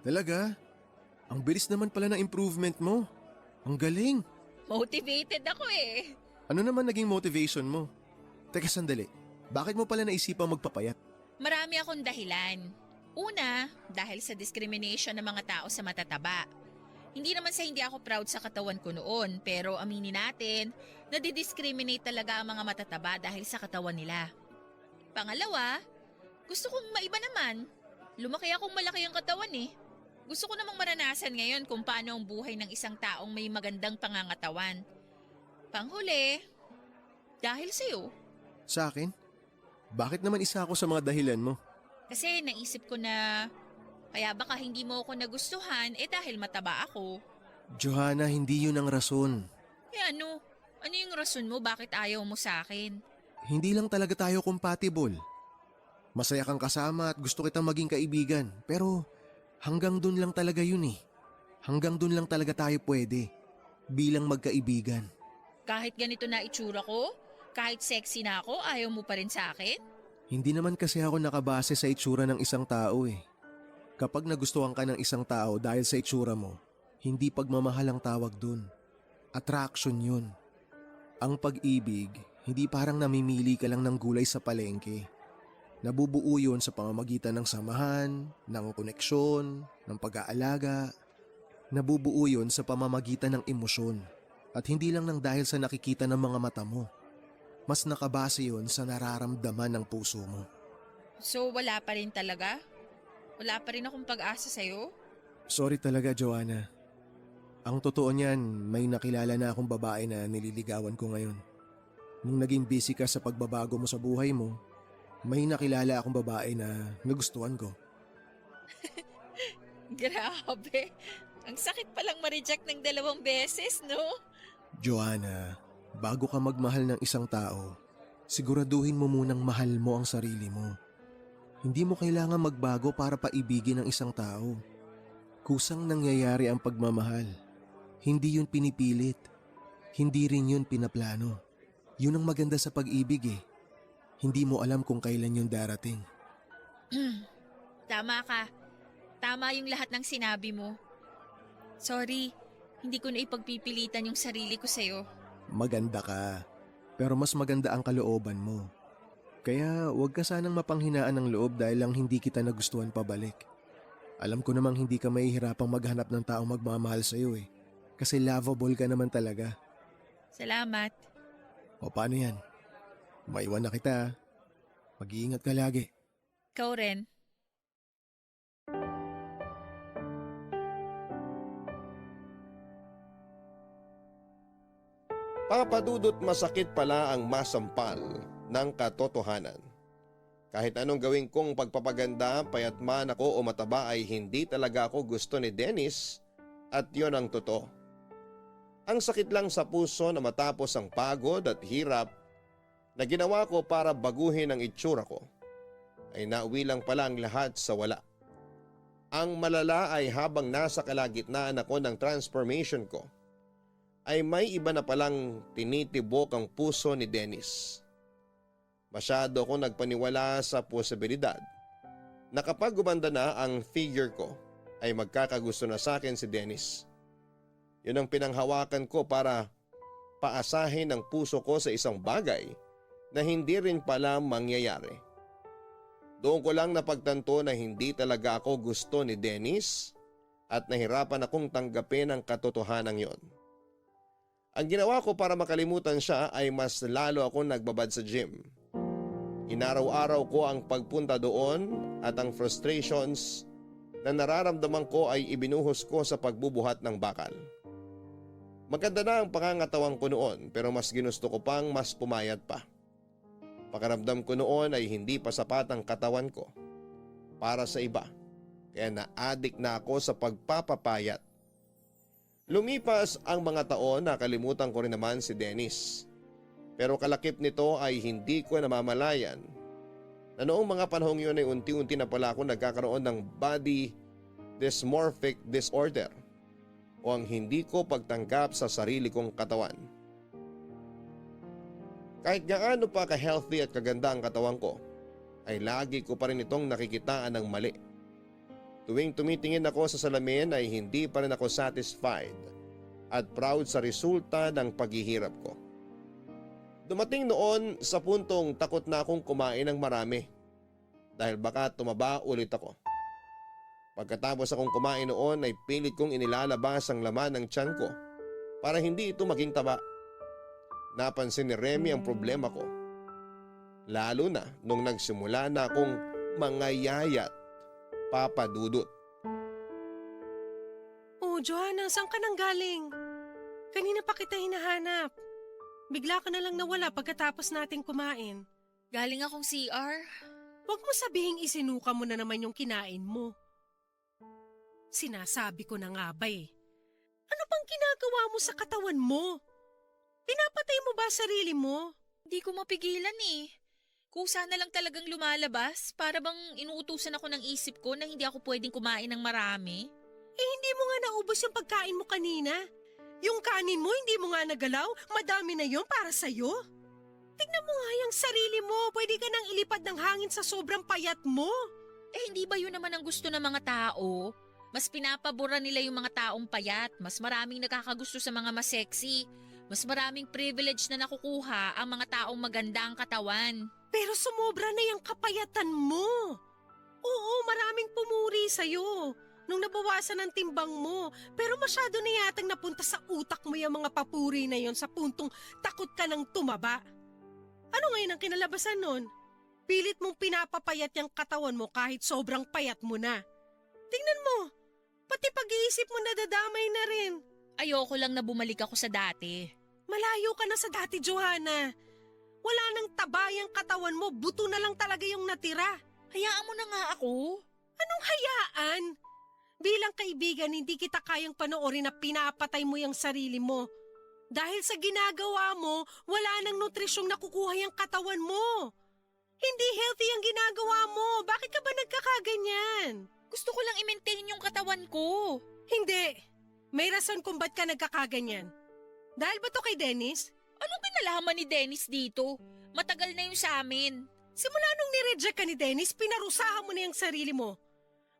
Talaga? Ang bilis naman pala ng improvement mo. Ang galing! Motivated ako eh. Ano naman naging motivation mo? Teka sandali, bakit mo pala naisipang magpapayat? Marami akong dahilan. Una, dahil sa discrimination ng mga tao sa matataba. Hindi naman sa hindi ako proud sa katawan ko noon, pero aminin natin, nadidiscriminate talaga ang mga matataba dahil sa katawan nila. Pangalawa, gusto kong maiba naman. Lumaki akong malaki ang katawan eh. Gusto ko namang maranasan ngayon kung paano ang buhay ng isang taong may magandang pangangatawan. Panghuli, dahil sa'yo. Sa akin? Bakit naman isa ako sa mga dahilan mo? Kasi naisip ko na kaya baka hindi mo ako nagustuhan dahil mataba ako. Johanna, hindi yun ang rason. Ano? Ano yung rason mo bakit ayaw mo sa akin? Hindi lang talaga tayo compatible. Masaya kang kasama at gusto kitang maging kaibigan. Pero hanggang dun lang talaga yun eh. Hanggang dun lang talaga tayo pwede. Bilang magkaibigan. Kahit ganito na itsura ko? Kahit sexy na ako, ayaw mo pa rin sa akin? Hindi naman kasi ako nakabase sa itsura ng isang tao eh. Kapag nagustuhan ka ng isang tao dahil sa itsura mo, hindi pagmamahal ang tawag dun. Attraction yun. Ang pag-ibig, hindi parang namimili ka lang ng gulay sa palengke. Nabubuo yun sa pamamagitan ng samahan, ng koneksyon, ng pag-aalaga. Nabubuo yun sa pamamagitan ng emosyon. At hindi lang ng dahil sa nakikita ng mga mata mo. Mas nakabase yun sa nararamdaman ng puso mo. So wala pa rin talaga? Wala pa rin akong pag-asa sa'yo? Sorry talaga, Joanna. Ang totoo niyan, may nakilala na akong babae na nililigawan ko ngayon. Nung naging busy ka sa pagbabago mo sa buhay mo, may nakilala akong babae na nagustuhan ko. Grabe. Ang sakit palang ma-reject ng 2 beses, no? Joanna, bago ka magmahal ng isang tao, siguraduhin mo munang mahal mo ang sarili mo. Hindi mo kailangan magbago para paibigin ang isang tao. Kusang nangyayari ang pagmamahal. Hindi yun pinipilit. Hindi rin yun pinaplano. Yun ang maganda sa pag-ibig eh. Hindi mo alam kung kailan yun darating. Tama ka. Tama yung lahat ng sinabi mo. Sorry, hindi ko na ipagpipilitan yung sarili ko sa'yo. Maganda ka, pero mas maganda ang kalooban mo. Kaya huwag ka sanang mapanghinaan ng loob dahil lang hindi kita nagustuhan pabalik. Alam ko namang hindi ka mahihirapang maghanap ng taong magmamahal sa'yo eh. Kasi lovable ka naman talaga. Salamat. O paano yan? Maiwan na kita. Mag-iingat ka lagi. Ikaw rin. Papadudot masakit pala ang masampal ng katotohanan. Kahit anong gawin kong pagpapaganda, payat man ako o mataba ay hindi talaga ako gusto ni Dennis at yon ang totoo. Ang sakit lang sa puso na matapos ang pagod at hirap na ginawa ko para baguhin ang itsura ko, ay nauwi lang pala ang lahat sa wala. Ang malala ay habang nasa kalagitnaan ako ng transformation ko, ay may iba na palang tinitibok ang puso ni Dennis. Masyado akong nagpaniwala sa posibilidad na kapag gumanda na ang figure ko ay magkakagusto na sa akin si Dennis. Yun ang pinanghawakan ko para paasahin ang puso ko sa isang bagay na hindi rin pala mangyayari. Doon ko lang napagtanto na hindi talaga ako gusto ni Dennis at nahirapan akong tanggapin ang katotohanan yon. Ang ginawa ko para makalimutan siya ay mas lalo akong nagbabad sa gym. Inaraw-araw ko ang pagpunta doon at ang frustrations na nararamdaman ko ay ibinuhos ko sa pagbubuhat ng bakal. Maganda na ang pangangatawan ko noon pero mas ginusto ko pang mas pumayat pa. Pakiramdam ko noon ay hindi pa sapat ang katawan ko para sa iba kaya na-addict na ako sa pagpapapayat. Lumipas ang mga taon, nakalimutan ko rin naman si Dennis. Pero kalakip nito ay hindi ko namamalayan na noong mga panahong yun ay unti-unti na pala ako nagkakaroon ng body dysmorphic disorder o ang hindi ko pagtanggap sa sarili kong katawan. Kahit gaano pa ka-healthy at kaganda ang katawan ko, ay lagi ko pa rin itong nakikitaan ng mali. Tuwing tumitingin ako sa salamin ay hindi pa rin ako satisfied at proud sa resulta ng paghihirap ko. Dumating noon sa puntong takot na akong kumain ng marami dahil baka tumaba ulit ako. Pagkatapos akong kumain noon ay pilit kong inilalabas ang laman ng tiyan ko para hindi ito maging taba. Napansin ni Remy ang problema ko. Lalo na nung nagsimula na akong mangayayat, Papa Dudut. Oh, Johanna, saan ka nang galing? Kanina pa kita hinahanap. Bigla ka na lang nawala pagkatapos nating kumain. Galing akong CR. Huwag mo sabihing isinuka mo na naman yung kinain mo. Sinasabi ko na nga ba eh. Ano bang ginagawa mo sa katawan mo? Pinapatay mo ba sarili mo? Hindi ko mapigilan eh. Kusa na lang talagang lumalabas para bang inuutusan ako ng isip ko na hindi ako pwedeng kumain ng marami. Eh hindi mo nga naubos yung pagkain mo kanina. Yung kanin mo hindi mo nga nagalaw, madami na yun para sa'yo. Tignan mo nga yung sarili mo, pwede ka nang ilipad ng hangin sa sobrang payat mo. Eh hindi ba yun naman ang gusto ng mga tao? Mas pinapabura nila yung mga taong payat, mas maraming nakakagusto sa mga mas sexy. Mas maraming privilege na nakukuha ang mga taong maganda ang katawan. Pero sumobra na yung kapayatan mo. Oo, maraming pumuri sa'yo nung nabawasan ang timbang mo. Pero masyado na yatang napunta sa utak mo yung mga papuri na yon sa puntong takot ka nang tumaba. Ano ngayon ang kinalabasan nun? Pilit mong pinapapayat yung katawan mo kahit sobrang payat mo na. Tingnan mo, pati pag-iisip mo nadadamay na rin. Ayoko lang na bumalik ako sa dati. Malayo ka na sa dati, Johanna. Wala nang tabayang katawan mo, buto na lang talaga yung natira. Hayaan mo na nga ako. Anong hayaan? Bilang kaibigan, hindi kita kayang panoorin na pinapatay mo yung sarili mo. Dahil sa ginagawa mo, wala nang nutrisyong nakukuha yung katawan mo. Hindi healthy ang ginagawa mo. Bakit ka ba nagkakaganyan? Gusto ko lang i-maintain yung katawan ko. Hindi. May rason kung ba't ka nagkakaganyan. Dahil ba to kay Dennis? Anong kinalaman ni Dennis dito? Matagal na yung sa amin. Simula nung nireject ka ni Dennis, pinarusahan mo na yung sarili mo.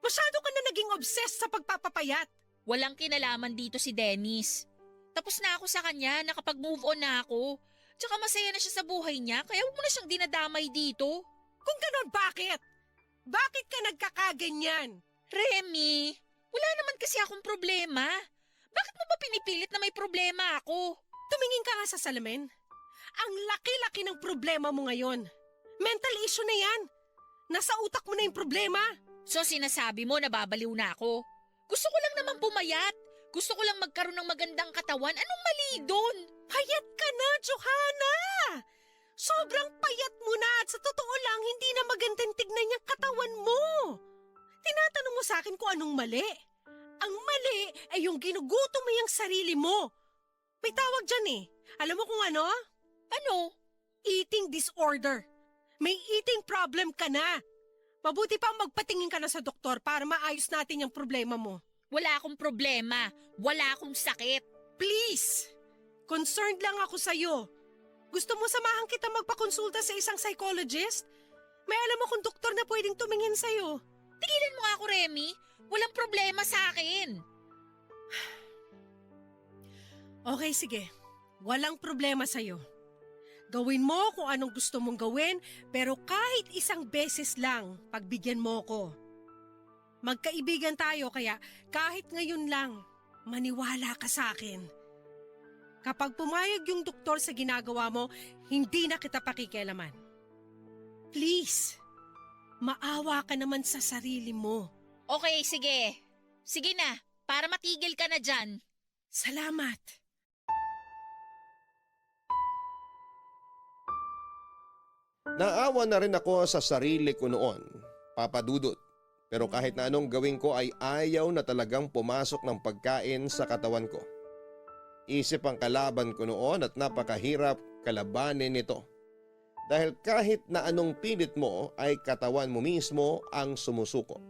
Masyado ka na naging obsessed sa pagpapapayat. Walang kinalaman dito si Dennis. Tapos na ako sa kanya, nakapag-move on na ako. Tsaka masaya na siya sa buhay niya, kaya huwag mo na siyang dinadamay dito. Kung ganon, bakit? Bakit ka nagkakaganyan? Remy, wala naman kasi akong problema. Bakit mo ba pinipilit na may problema ako? Tumingin ka nga sa salamin. Ang laki-laki ng problema mo ngayon. Mental issue na yan. Nasa utak mo na yung problema. So sinasabi mo na babaliw na ako? Gusto ko lang naman pumayat. Gusto ko lang magkaroon ng magandang katawan. Anong mali doon? Payat ka na, Johanna! Sobrang payat mo na at sa totoo lang hindi na magandang tignan yung katawan mo. Tinatanong mo sa akin kung anong mali. Ang mali ay yung ginugutom mo yung sarili mo. May tawag dyan eh. Alam mo kung ano? Ano? Eating disorder. May eating problem ka na. Mabuti pa magpatingin ka na sa doktor para maayos natin yung problema mo. Wala akong problema. Wala akong sakit. Please! Concerned lang ako sa'yo. Gusto mo samahan kita magpakonsulta sa isang psychologist? May alam akong doktor na pwedeng tumingin sa'yo. Tigilan mo nga ako, Remy. Walang problema sa akin. Okay, sige. Walang problema sa'yo. Gawin mo kung anong gusto mong gawin, pero kahit isang beses lang, pagbigyan mo ko. Magkaibigan tayo, kaya kahit ngayon lang, maniwala ka sa akin. Kapag pumayag yung doktor sa ginagawa mo, hindi na kita pakikialaman. Please, maawa ka naman sa sarili mo. Okay, sige. Sige na, para matigil ka na dyan. Salamat. Naawa na rin ako sa sarili ko noon, Papa Dudut. Pero kahit na anong gawin ko ay ayaw na talagang pumasok ng pagkain sa katawan ko. Isip ang kalaban ko noon at napakahirap kalabanin nito. Dahil kahit na anong pilit mo ay katawan mo mismo ang sumusuko.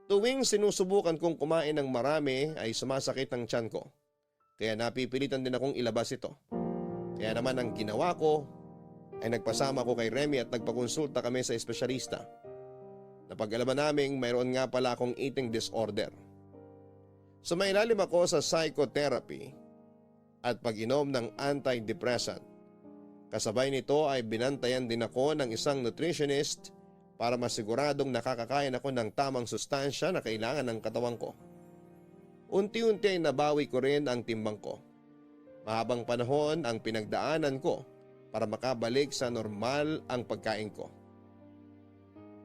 Tuwing sinusubukan kong kumain ng marami ay sumasakit ang tiyan ko. Kaya napipilitan din akong ilabas ito. Kaya naman ang ginawa ko ay nagpasama ko kay Remy at nagpakonsulta kami sa espesyalista. Napag-alaman naming mayroon nga pala akong eating disorder. Sumailalim ako sa psychotherapy at pag-inom ng antidepressant. Kasabay nito ay binantayan din ako ng isang nutritionist para masiguradong nakakakain ako ng tamang sustansya na kailangan ng katawan ko. Unti-unti ay nabawi ko rin ang timbang ko. Mahabang panahon ang pinagdaanan ko para makabalik sa normal ang pagkain ko.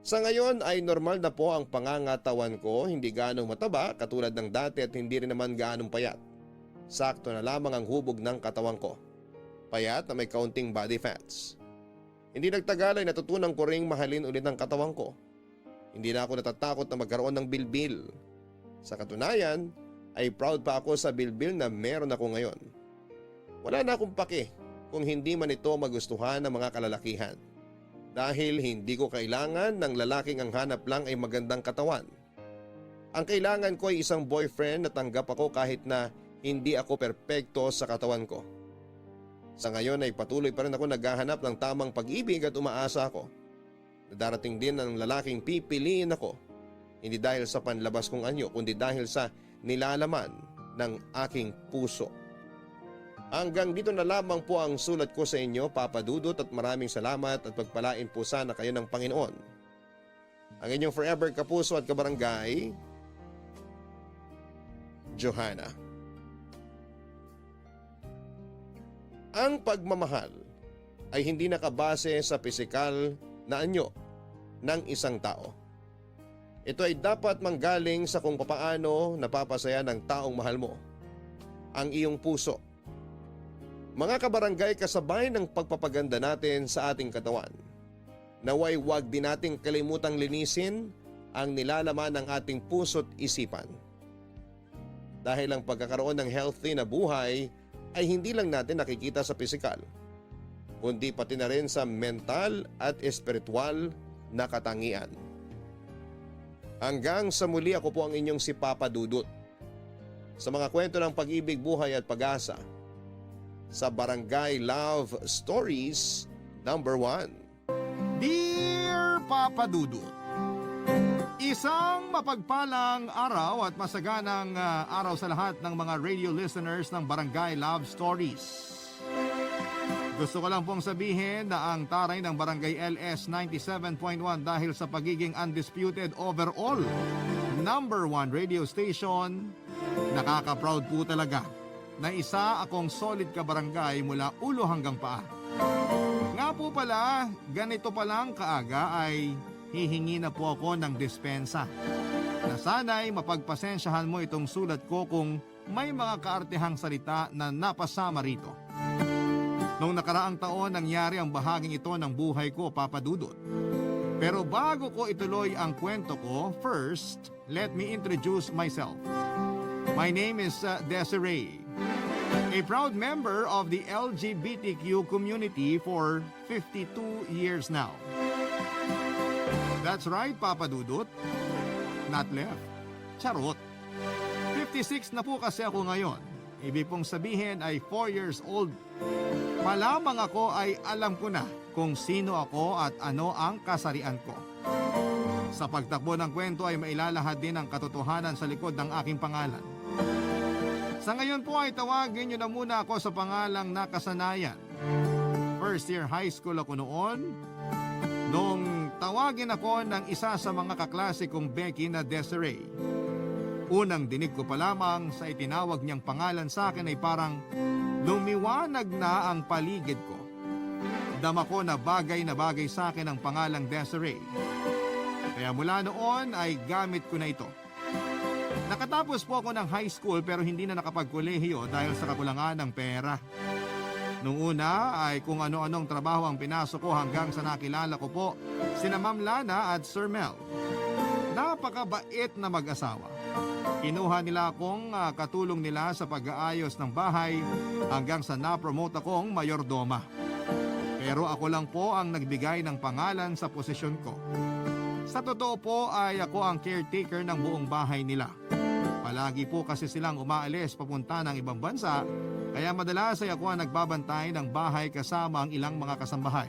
Sa ngayon ay normal na po ang pangangatawan ko, hindi ganong mataba katulad ng dati at hindi rin naman ganong payat. Sakto na lamang ang hubog ng katawan ko. Payat na may kaunting body fats. Hindi nagtagal ay natutunan ko ring mahalin ulit ang katawan ko. Hindi na ako natatakot na magkaroon ng bilbil. Sa katunayan ay proud pa ako sa bilbil na meron ako ngayon. Wala na akong pake kung hindi man ito magustuhan ng mga kalalakihan. Dahil hindi ko kailangan ng lalaking ang hanap lang ay magandang katawan. Ang kailangan ko ay isang boyfriend na tanggap ako kahit na hindi ako perpekto sa katawan ko. Sa ngayon ay patuloy pa rin ako naghahanap ng tamang pag-ibig at umaasa ako na darating din ang lalaking pipiliin ako, hindi dahil sa panlabas kong anyo kundi dahil sa nilalaman ng aking puso. Hanggang dito na lamang po ang sulat ko sa inyo, Papa Dudut, at maraming salamat at pagpalain po sana kayo ng Panginoon. Ang inyong forever kapuso at kabarangay, Johanna. Ang pagmamahal ay hindi nakabase sa pisikal na anyo ng isang tao. Ito ay dapat manggaling sa kung papaano napapasaya ng taong mahal mo ang iyong puso. Mga kabarangay, kasabay ng pagpapaganda natin sa ating katawan, naway wag din nating kalimutang linisin ang nilalaman ng ating puso't isipan. Dahil ang pagkakaroon ng healthy na buhay ay hindi lang natin nakikita sa pisikal, kundi pati na rin sa mental at espiritual na katangian. Hanggang sa muli, ako po ang inyong si Papa Dudut. Sa mga kwento ng pag-ibig, buhay at pag-asa, sa Barangay Love Stories #1. Dear Papa Dudut, isang mapagpalang araw at masaganang araw sa lahat ng mga radio listeners ng Barangay Love Stories. Gusto ko lang pong sabihin na ang taray ng Barangay LS 97.1 dahil sa pagiging undisputed overall #1 radio station, nakaka-proud po talaga na isa akong solid kabarangay mula ulo hanggang paa. Nga po pala, ganito pa lang kaaga ay hihingi na po ako ng dispensa. Na sana'y mapagpasensyahan mo itong sulat ko kung may mga kaartehang salita na napasama rito. Noong nakaraang taon nangyari ang bahaging ito ng buhay ko, Papa Dudut. Pero bago ko ituloy ang kwento ko, first, let me introduce myself. My name is Desiree, a proud member of the LGBTQ community for 52 years now. That's right, Papa Dudut. Not left. Charot. 56 na po kasi ako ngayon. Ibig pong sabihin ay 4 years old. Malamang ako ay alam ko na kung sino ako at ano ang kasarian ko. Sa pagtakbo ng kwento ay mailalahad din ang katotohanan sa likod ng aking pangalan. Sa ngayon po ay tawagin niyo na muna ako sa pangalang nakasanayan. First year high school ako noon. Nung tawagin ako ng isa sa mga kaklase kong Becky na Desiree. Unang dinig ko pa lamang sa itinawag niyang pangalan sa akin ay parang lumiwanag na ang paligid ko. Dama ko na bagay sa akin ang pangalang Desiree. Kaya mula noon ay gamit ko na ito. Nakatapos po ako ng high school pero hindi na nakapagkolehiyo dahil sa kakulangan ng pera. Nung una ay kung ano-anong trabaho ang pinasok ko hanggang sa nakilala ko po sina Ma'am Lana at Sir Mel. Napakabait na mag-asawa. Kinuha nila akong katulong nila sa pag-aayos ng bahay hanggang sa na-promote akong mayordoma. Pero ako lang po ang nagbigay ng pangalan sa posisyon ko. Sa totoo po ay ako ang caretaker ng buong bahay nila. Palagi po kasi silang umaalis papunta ng ibang bansa, kaya madalas ay ako ang nagbabantay ng bahay kasama ang ilang mga kasambahay.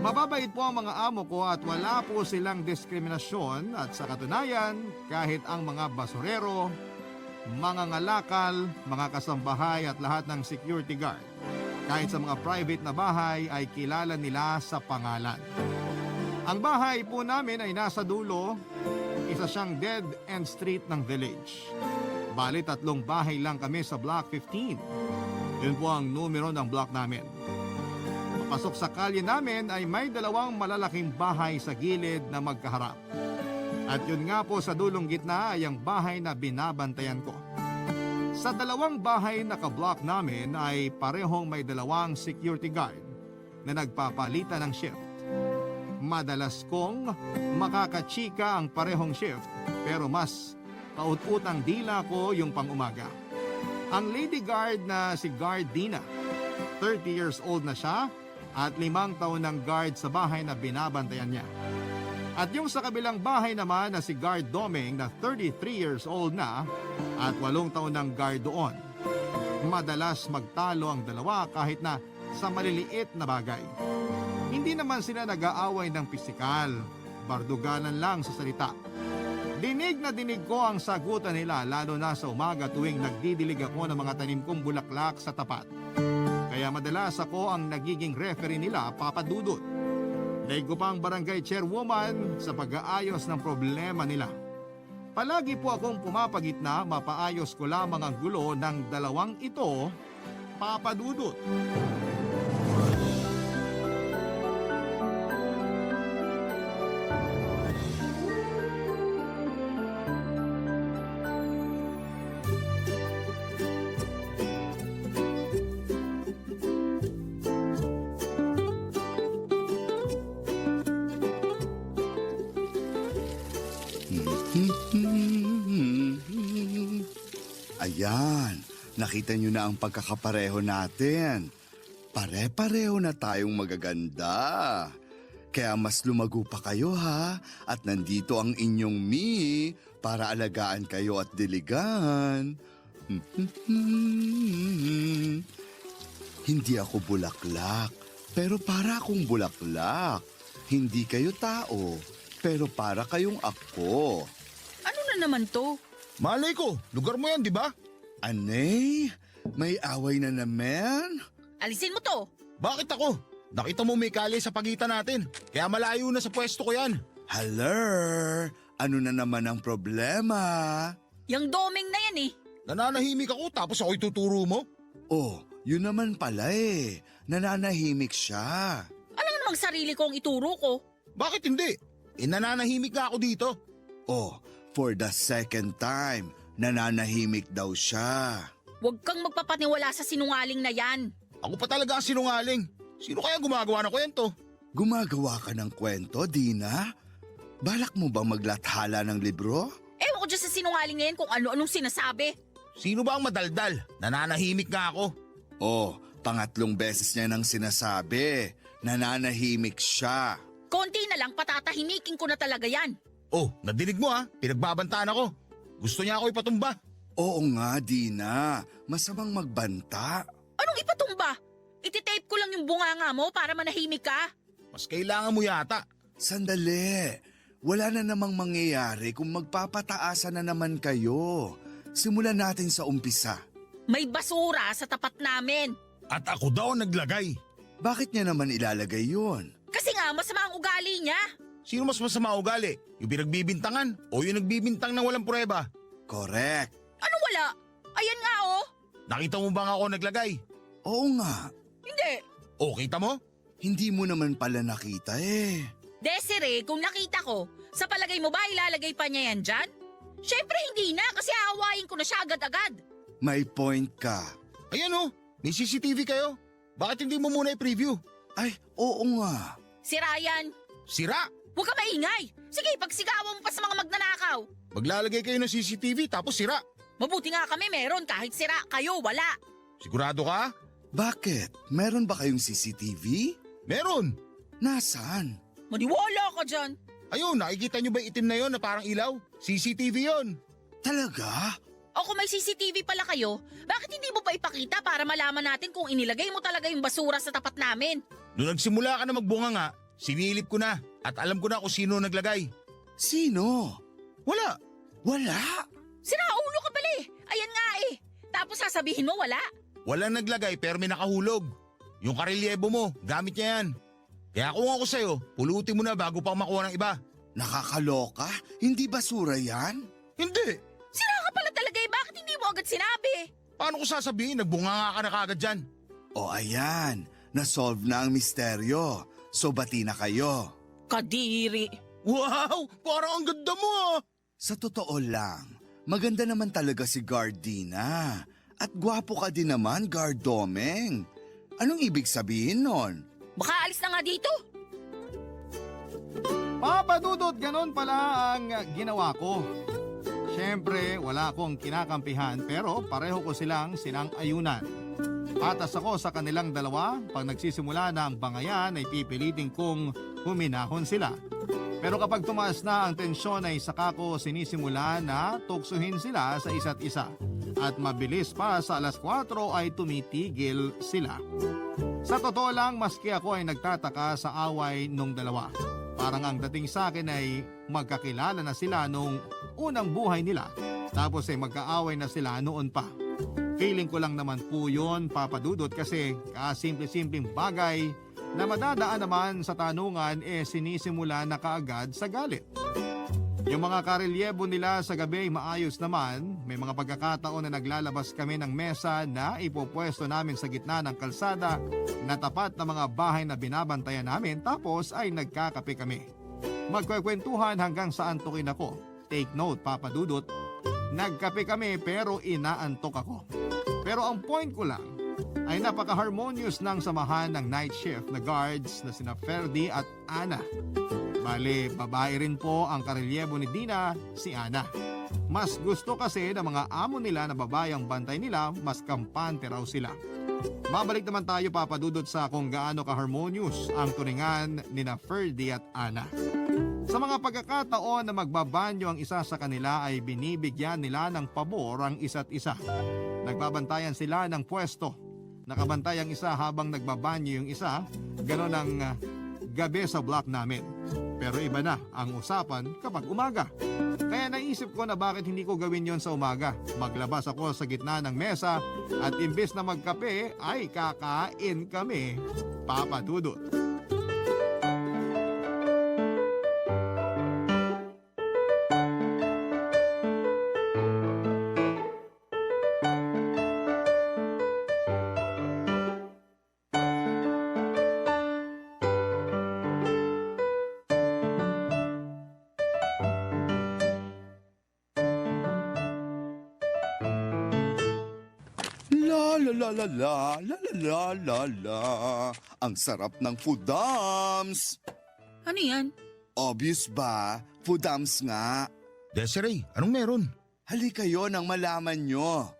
Mababait po ang mga amo ko at wala po silang diskriminasyon at sa katunayan, kahit ang mga basurero, mga ngalakal, mga kasambahay at lahat ng security guard, kahit sa mga private na bahay ay kilala nila sa pangalan. Ang bahay po namin ay nasa dulo, isa siyang dead end street ng village. Bali 3 bahay lang kami sa block 15. Yun po ang numero ng block namin. Papasok sa kalye namin ay may 2 malalaking bahay sa gilid na magkaharap. At yun nga po sa dulong gitna ay ang bahay na binabantayan ko. Sa 2 bahay na ka-block namin ay parehong may 2 security guard na nagpapalitan ng shift. Madalas kong makakachika ang parehong shift pero mas kaut-utang dila ko yung pang-umaga. Ang lady guard na si Guard Dina, 30 years old na siya at 5 taon ng guard sa bahay na binabantayan niya. At yung sa kabilang bahay naman na si Guard Doming na 33 years old na at 8 taon ng guard doon. Madalas magtalo ang dalawa kahit na sa maliliit na bagay. Hindi naman sila nag-aaway ng pisikal, barduganan lang sa salita. Dinig na dinig ko ang sagutan nila lalo na sa umaga tuwing nagdidilig ako ng mga tanim kong bulaklak sa tapat. Kaya madalas ako ang nagiging referee nila, Papa Dudut. Daig ko pa ang barangay chairwoman sa pag-aayos ng problema nila. Palagi po akong pumapagitna, mapaayos ko lamang ang gulo ng 2 ito, Papa Dudut. Ayan, nakita nyo na ang pagkakapareho natin. Pare-pareho na tayong magaganda. Kaya mas lumago pa kayo ha, at nandito ang inyong Mi para alagaan kayo at diligan. Hindi ako bulaklak, pero para akong bulaklak. Hindi kayo tao, pero para kayong ako. Ano na naman to? Malay ko, lugar mo yan, di ba? Anay, may away na naman? Alisin mo to. Bakit ako? Nakita mo may kali sa pagitan natin. Kaya malayo na sa pwesto ko yan. Hello, ano na naman ang problema? Yang Doming na yan eh. Nananahimik ako tapos ako'y tuturo mo? Oh, yun naman pala eh. Nananahimik siya. Alam namang sarili ko ang ituro ko. Bakit hindi? Nananahimik nga ako dito. Oh, for the second time, nananahimik daw siya. Huwag kang magpapaniwala sa sinungaling na yan. Ako pa talaga ang sinungaling. Sino kaya gumagawa ng kwento? Gumagawa ka ng kwento, Dina? Balak mo bang maglathala ng libro? Ewan ko dyan sa sinungaling na yan kung ano-anong sinasabi. Sino ba ang madaldal? Nananahimik nga ako. Oh, 3 beses niya nang sinasabi. Nananahimik siya. Konti na lang patatahimikin ko na talaga yan. Oh, nadinig mo ha? Pinagbabantaan ako. Gusto niya ako ipatumba. Oo nga, Dina. Masamang magbanta. Anong ipatumba? Ititape ko lang yung bunganga mo para manahimik ka. Mas kailangan mo yata. Sandali. Wala na namang mangyayari kung magpapataasan na naman kayo. Simulan natin sa umpisa. May basura sa tapat namin. At ako daw ang naglagay. Bakit niya naman ilalagay yun? Kasi nga masama ang ugali niya. Sino mas masama ugali? Yung pinagbibintangan o yung nagbibintang ng walang pruweba? Correct. Ano wala? Ayan nga oh. Nakita mo bang ako naglagay? Oo nga. Hindi. O, kita mo? Hindi mo naman pala nakita eh. Desiree, kung nakita ko, sa palagay mo ba ilalagay pa niya yan dyan? Siyempre hindi na kasi aawayin ko na siya agad-agad. May point ka. Ayan o, may CCTV kayo. Bakit hindi mo muna i-preview? Ay, oo nga. Si Ryan, Sira! huwag ka maingay. Sige, pagsigawan mo pa sa mga magnanakaw. Maglalagay kayo ng CCTV tapos sira. Mabuti nga kami meron kahit sira, kayo wala. Sigurado ka? Bakit? Meron ba kayong CCTV? Meron. Nasaan? Maniwala ka dyan. Ayun, nakikita nyo ba yung itim na yon na parang ilaw? CCTV yon. Talaga? O kung may CCTV pala kayo, bakit hindi mo pa ipakita para malaman natin kung inilagay mo talaga yung basura sa tapat namin? Noong nagsimula ka na magbunga nga, sinilip ko na at alam ko na kung sino naglagay. Sino? Wala. Wala? Sinaulo ka pala eh. Ayan nga eh. Tapos sasabihin mo wala. Walang naglagay pero may nakahulog. Yung karelyebo mo, gamit niya yan. Kaya kung ako sa'yo, pulutin mo na bago pa makuha ng iba. Nakakaloka? Hindi basura yan? Hindi. Sira ka pala talaga eh. Bakit hindi mo agad sinabi? Paano ko sasabihin? Nagbunga nga ka na kagad dyan. O ayan, nasolve na ang misteryo. So bati na kayo. Kadiri. Wow! Parang ang ganda mo ah! Sa totoo lang, maganda naman talaga si Gardina. At gwapo ka din naman, Gardomeng. Anong ibig sabihin nun? Baka alis na nga dito. Papa Dudut, ganon pala ang ginawa ko. Siyempre, wala akong kinakampihan pero pareho ko silang sinang-ayunan. Patas ako sa kanilang dalawa, pag nagsisimula na ang bangayan ay pipilitin kong huminahon sila. Pero kapag tumaas na ang tensyon ay saka ko sinisimula na tuksuhin sila sa isa't isa. At mabilis pa sa alas 4 ay tumitigil sila. Sa totoo lang, maski ako ay nagtataka sa away nung dalawa. Parang ang dating sa akin ay magkakilala na sila nung unang buhay nila. Tapos ay magkaaway na sila noon pa. Feeling ko lang naman po yun, Papa Dudut, kasi kasimple-simpleng bagay na madadaan naman sa tanungan sinisimula na kaagad sa galit. Yung mga karelyebo nila sa gabi ay maayos naman. May mga pagkakataon na naglalabas kami ng mesa na ipopwesto namin sa gitna ng kalsada na tapat na mga bahay na binabantayan namin, tapos ay nagkakape kami. Magkwekwentuhan hanggang sa antukin ako. Take note, Papa Dudut, nagkape kami pero inaantok ako. Pero ang point ko lang ay napaka-harmonious ng samahan ng night shift na guards na sina Ferdy at Ana. Bale, babae rin po ang karelyebo ni Dina, si Ana. Mas gusto kasi ng mga amo nila na babae ang bantay nila, mas kampante raw sila. Babalik naman tayo, Papa Dudut, sa kung gaano ka-harmonious ang turingan ni na Ferdy at Ana. Sa mga pagkakataon na magbabanyo ang isa sa kanila ay binibigyan nila ng pabor ang isa't isa. Nagbabantayan sila ng pwesto. Nakabantay ang isa habang nagbabanyo yung isa, gano'n ang gabi sa block namin. Pero iba na ang usapan kapag umaga. Kaya naisip ko na bakit hindi ko gawin yon sa umaga. Maglabas ako sa gitna ng mesa at imbes na magkape ay kakain kami, Papa Dudut. La la la la la la la la. Ang sarap ng Fudams. Ano yan? Obvious ba? Fudams nga. Desiree, anong meron? Halika kayo nang malaman nyo.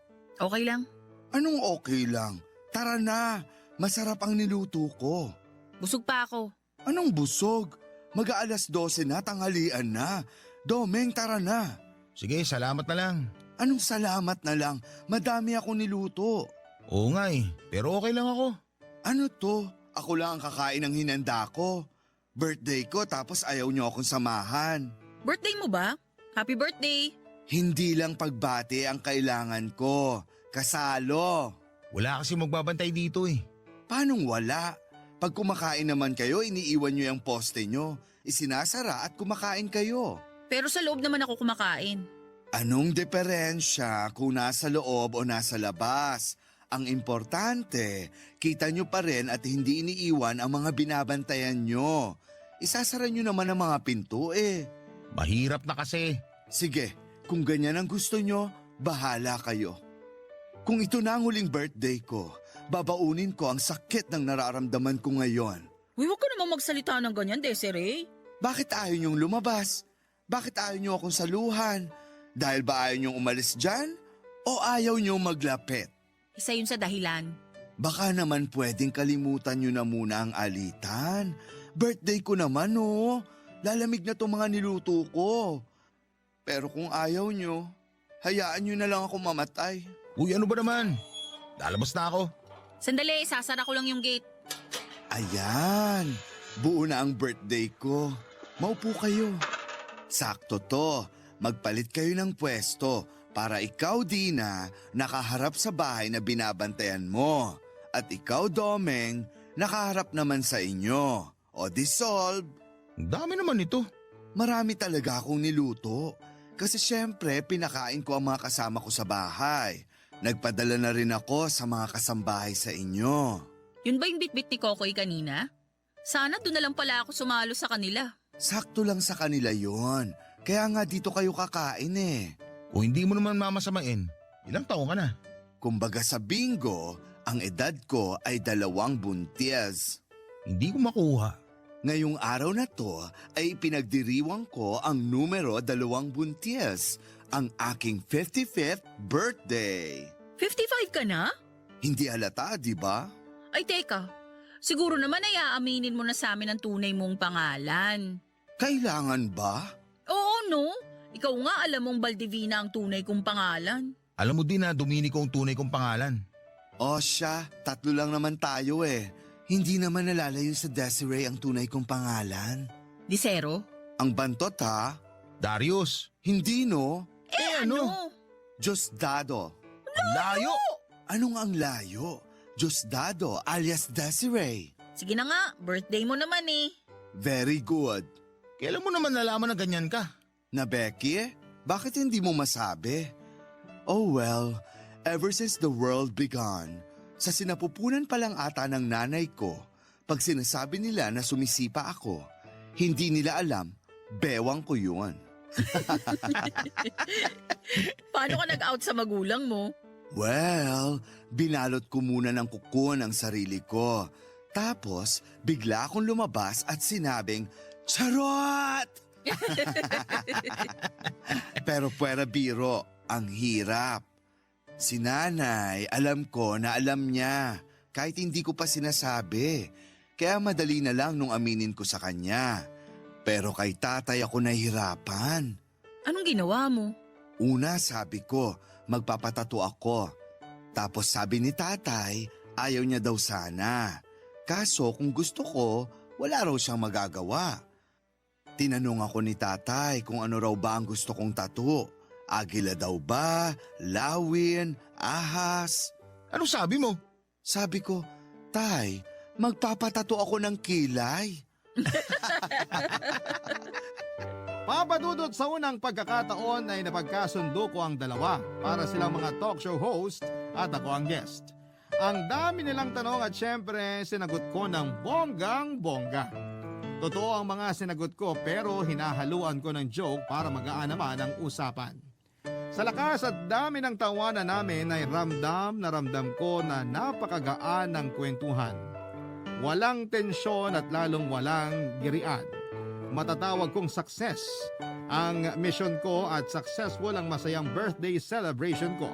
Okay lang. Anong okay lang? Tara na. Masarap ang niluto ko. Busog pa ako. Anong busog? Mag-aalas 12 na, tanghalian na. Domeng, tara na. Sige, salamat na lang. Anong salamat na lang? Madami akong niluto. Oo nga eh, pero okay lang ako. Ano to? Ako lang ang kakain ng hinanda ko. Birthday ko tapos ayaw niyo akong samahan. Birthday mo ba? Happy birthday! Hindi lang pagbati ang kailangan ko. Kasalo. Wala kasi magbabantay dito eh. Paanong wala? Pag kumakain naman kayo, iniiwan niyo yung poste niyo. Isinasara at kumakain kayo. Pero sa loob naman ako kumakain. Anong diferensya kung nasa loob o nasa labas? Ang importante, kita nyo pa rin at hindi iniiwan ang mga binabantayan nyo. Isasara nyo naman ang mga pinto eh. Mahirap na kasi. Sige, kung ganyan ang gusto nyo, bahala kayo. Kung ito na ang huling birthday ko, babaunin ko ang sakit ng nararamdaman ko ngayon. Uy, huwag ka namang magsalita ng ganyan, Desiree. Bakit ayaw nyong lumabas? Bakit ayaw nyo akong saluhan? Dahil ba ayaw nyong umalis dyan? O ayaw nyong maglapit? Isa yun sa dahilan. Baka naman pwedeng kalimutan nyo na muna ang alitan Birthday ko naman, oh. Lalamig na tong mga niluto ko. Pero kung ayaw nyo, hayaan nyo na lang ako mamatay. Uy, ano ba naman? Lalabas na ako. Sandali, sasara ko lang yung gate. Ayan, buo na ang birthday ko. Maupo kayo. Sakto to, magpalit kayo ng pwesto para ikaw, Dina, nakaharap sa bahay na binabantayan mo. At ikaw, Domeng, nakaharap naman sa inyo. O dissolve. Ang dami naman ito. Marami talaga akong niluto. Kasi syempre, pinakain ko ang mga kasama ko sa bahay. Nagpadala na rin ako sa mga kasambahay sa inyo. Yun ba yung bitbit ni Kokoy kanina? Sana doon na lang pala ako sumalo sa kanila. Sakto lang sa kanila yon. Kaya nga dito kayo kakain eh. O hindi mo naman mamasamain. Ilang taon ka na? Kumbaga sa bingo, ang edad ko ay 2 buntis. Hindi ko makuha. Ngayong araw na to ay pinagdiriwang ko ang numero 2 buntis, ang aking 55th birthday. 55 ka na? Hindi halata, di ba? Ay teka, siguro naman ay aaminin mo na sa amin ang tunay mong pangalan. Kailangan ba? Oo no, ikaw nga alam mong Baldivina ang tunay kong pangalan. Alam mo din na Dominico ang tunay kong pangalan. O siya, 3 lang naman tayo eh. Hindi naman nalalayo sa Desiree ang tunay kong pangalan. Disero? Ang bantot ha? Darius. Hindi no? Ano? Diosdado. Ang layo! Anong ang layo? Diosdado alias Desiree. Sige na nga, birthday mo naman eh. Very good. Kailan mo naman nalaman na ganyan ka? Na Becky, bakit hindi mo masabi? Oh well, ever since the world began, sa sinapupunan pa lang ata ng nanay ko, pag sinasabi nila na sumisipa ako, hindi nila alam, bewang ko yun. Paano ka nag-out sa magulang mo? Well, binalot ko muna ng kuko ng sarili ko. Tapos, bigla akong lumabas at sinabing, charot! Pero puwera biro, ang hirap. Si nanay, alam ko na alam niya, kahit hindi ko pa sinasabi. Kaya madali na lang nung aminin ko sa kanya. Pero kay tatay ako nahihirapan. Anong ginawa mo? Una sabi ko, magpapatato ako. Tapos sabi ni tatay, ayaw niya daw sana. Kaso kung gusto ko, wala raw siyang magagawa. Tinanong ako ni tatay kung ano raw ba ang gusto kong tato. Agila daw ba? Lawin? Ahas? Ano sabi mo? Sabi ko, tay, magpapatato ako ng kilay. Papadudot sa unang pagkakataon ay napagkasundo ko ang dalawa para silang mga talk show host at ako ang guest. Ang dami nilang tanong at syempre sinagot ko ng bonggang-bongga. Totoo ang mga sinagot ko pero hinahaluan ko ng joke para magaan naman ang usapan. Sa lakas at dami ng tawanan namin ay ramdam na ramdam ko na napakagaan ng kwentuhan. Walang tensyon at lalong walang girian. Matatawag kong success ang mission ko at successful ang masayang birthday celebration ko.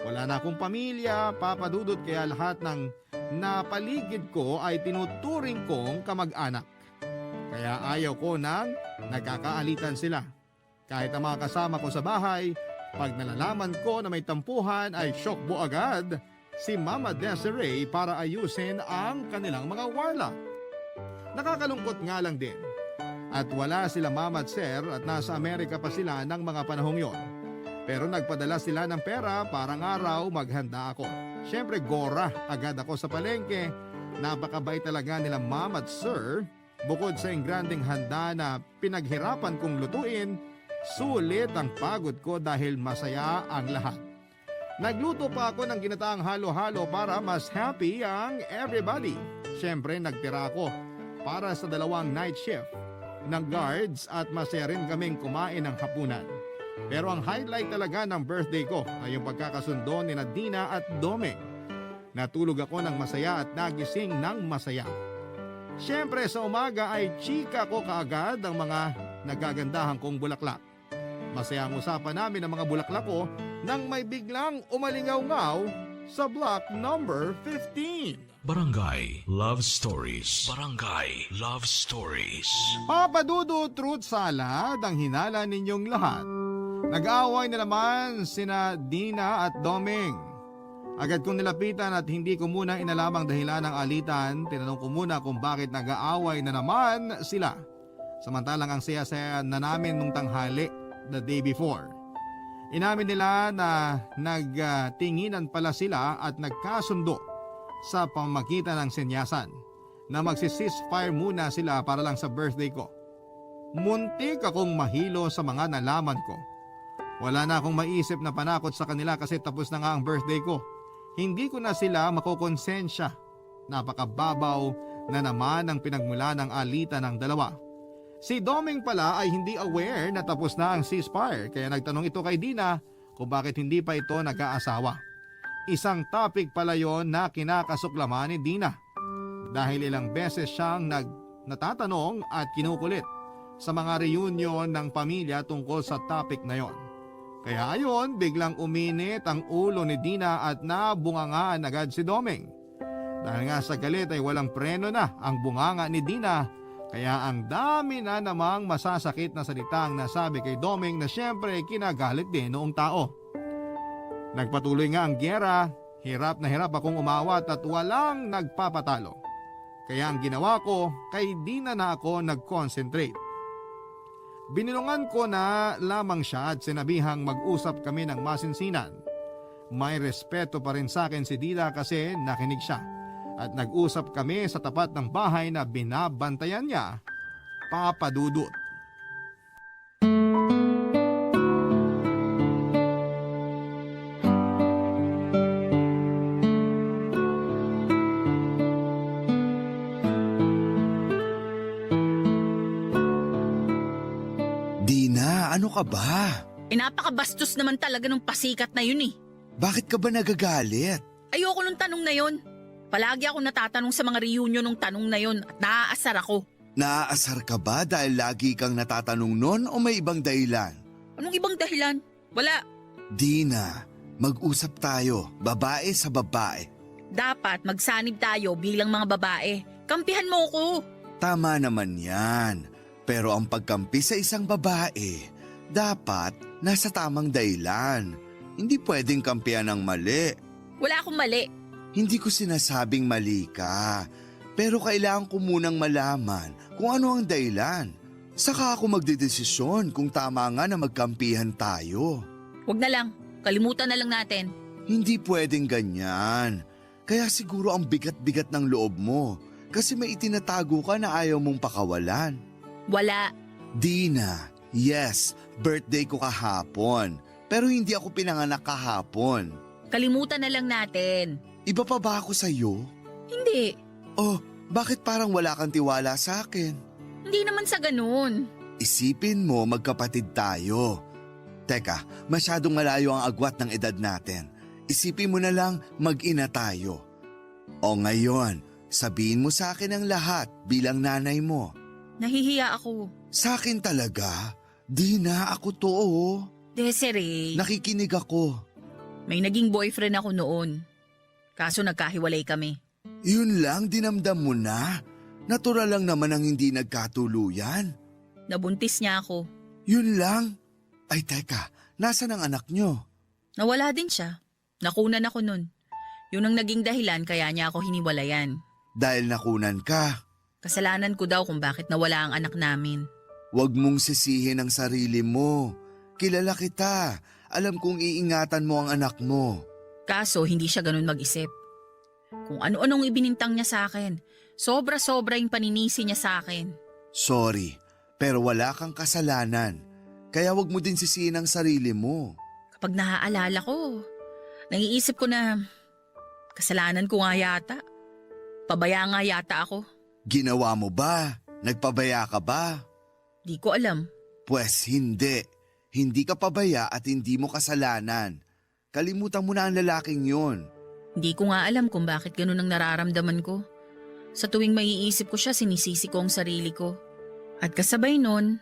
Wala na akong pamilya, papadudot kaya lahat ng napaligid ko ay tinuturing kong kamag-anak. Kaya ayaw ko nang nagkakaalitan sila. Kahit ang mga kasama ko sa bahay, pag nalalaman ko na may tampuhan ay syokbo agad si Mama Desiree para ayusin ang kanilang mga warla. Nakakalungkot nga lang din. At wala sila Mama at Sir at nasa Amerika pa sila ng mga panahong yon. Pero nagpadala sila ng pera para ng araw maghanda ako. Siyempre gora agad ako sa palengke. Napakabait talaga nila Mama at Sir. Bukod sa ingranding handa na pinaghirapan kong lutuin, sulit ang pagod ko dahil masaya ang lahat. Nagluto pa ako ng ginataang halo-halo para mas happy ang everybody. Siyempre nagtira ako para sa 2 night shift ng guards at masaya rin kaming kumain ng hapunan. Pero ang highlight talaga ng birthday ko ay yung pagkakasundo ni Dina at Domeng. Natulog ako ng masaya at nagising ng masaya. Siyempre sa umaga ay chika ko kaagad ang mga nagagandahan kong bulaklak. Masaya ang usapan namin ng mga bulaklak ko nang may biglang umalingaw-ngaw sa block number 15. Barangay Love Stories. Barangay Love Stories. Papa Dudut, Truth Salad, ang hinala ninyong lahat. Nag-away na naman sina Dina at Doming. Agad kong nilapitan at hindi ko muna inalamang dahilan ng alitan. Tinanong ko muna kung bakit nag-aaway na naman sila. Samantalang ang saya-saya na namin nung tanghali the day before. Inamin nila na nagtinginan pala sila at nagkasundo sa pamagitan ng senyasan na magsi-ceasefire muna sila para lang sa birthday ko. Muntik akong mahilo sa mga nalaman ko. Wala na akong maisip na panakot sa kanila kasi tapos na nga ang birthday ko. Hindi ko na sila makokonsensya. Napakababaw na naman ang pinagmula ng alitan ng dalawa. Si Doming pala ay hindi aware na tapos na ang ceasefire kaya nagtanong ito kay Dina kung bakit hindi pa ito nag-aasawa. Isang topic pala yon na kinakasuklaman ni Dina dahil ilang beses siyang natatanong at kinukulit sa mga reunion ng pamilya tungkol sa topic na yon. Kaya ayon, biglang uminit ang ulo ni Dina at nabungangaan agad si Doming. Dahil nga sa galit ay walang preno na ang bunganga ni Dina kaya ang dami na namang masasakit na salitang nasabi kay Doming na siyempre kinagalit din noong tao. Nagpatuloy nga ang gyera, hirap na hirap akong umawat at walang nagpapatalo. Kaya ang ginawa ko, kay Dina na ako nag-concentrate. Binilungan ko na lamang siya at sinabihang mag-usap kami ng masinsinan. May respeto pa rin sa akin si Dina kasi nakinig siya. At nag-usap kami sa tapat ng bahay na binabantayan niya, Papa Dudut. Dina, ano ka ba? Napakabastos naman talaga ng pasikat na yun eh. Bakit ka ba nagagalit? Ayoko nung tanong na yun. Palagi ako natatanong sa mga reunion ng tanong na yun at naaasar ako. Naaasar ka ba dahil lagi kang natatanong nun o may ibang dahilan? Anong ibang dahilan? Wala. Dina, mag-usap tayo, babae sa babae. Dapat magsanib tayo bilang mga babae. Kampihan mo ko. Tama naman yan. Pero ang pagkampi sa isang babae, dapat nasa tamang dahilan. Hindi pwedeng kampihan ng mali. Wala akong mali. Hindi ko sinasabing mali ka. Pero kailangan ko munang malaman kung ano ang dahilan. Saka ako magdedesisyon kung tama nga na magkampihan tayo. Huwag na lang. Kalimutan na lang natin. Hindi pwedeng ganyan. Kaya siguro ang bigat-bigat ng loob mo. Kasi may itinatago ka na ayaw mong pakawalan. Wala. Dina, yes, birthday ko kahapon. Pero hindi ako pinanganak kahapon. Kalimutan na lang natin. Iba pa ba ako sa'yo? Hindi. Oh, bakit parang wala kang tiwala sa akin? Hindi naman sa ganun. Isipin mo magkapatid tayo. Teka, masyadong malayo ang agwat ng edad natin. Isipin mo na lang mag-ina tayo. O ngayon, sabihin mo sa akin ang lahat bilang nanay mo. Nahihiya ako. Sa akin talaga? Di na ako to oh. Desiree, Nakikinig ako. may naging boyfriend ako noon. Kaso nagkahiwalay kami. Yun lang, dinamdam mo na. Natural lang naman ang hindi nagkatuluyan. Nabuntis niya ako. Yun lang. Ay teka, nasan ang anak nyo? Nawala din siya. Nakunan ako nun. Yun ang naging dahilan kaya niya ako hiniwalayan. Dahil nakunan ka. Kasalanan ko daw kung bakit nawala ang anak namin. Huwag mong sisihin ang sarili mo. Kilala kita. Alam kong iingatan mo ang anak mo. Kaso hindi siya ganun mag-isip. Kung ano-anong ibinintang niya sa akin, sobra-sobra yung paninisi niya sa akin. Sorry, pero wala kang kasalanan. Kaya huwag mo din sisihin ang sarili mo. Kapag naaalala ko, naiisip ko na kasalanan ko nga yata. Pabaya nga yata ako. Ginawa mo ba? Nagpabaya ka ba? Di ko alam. Pwes hindi. Hindi ka pabaya at hindi mo kasalanan. Kalimutan mo na ang lalaking yun. Hindi ko nga alam kung bakit ganun ang nararamdaman ko. Sa tuwing maiisip ko siya, sinisisi ko ang sarili ko. At kasabay nun,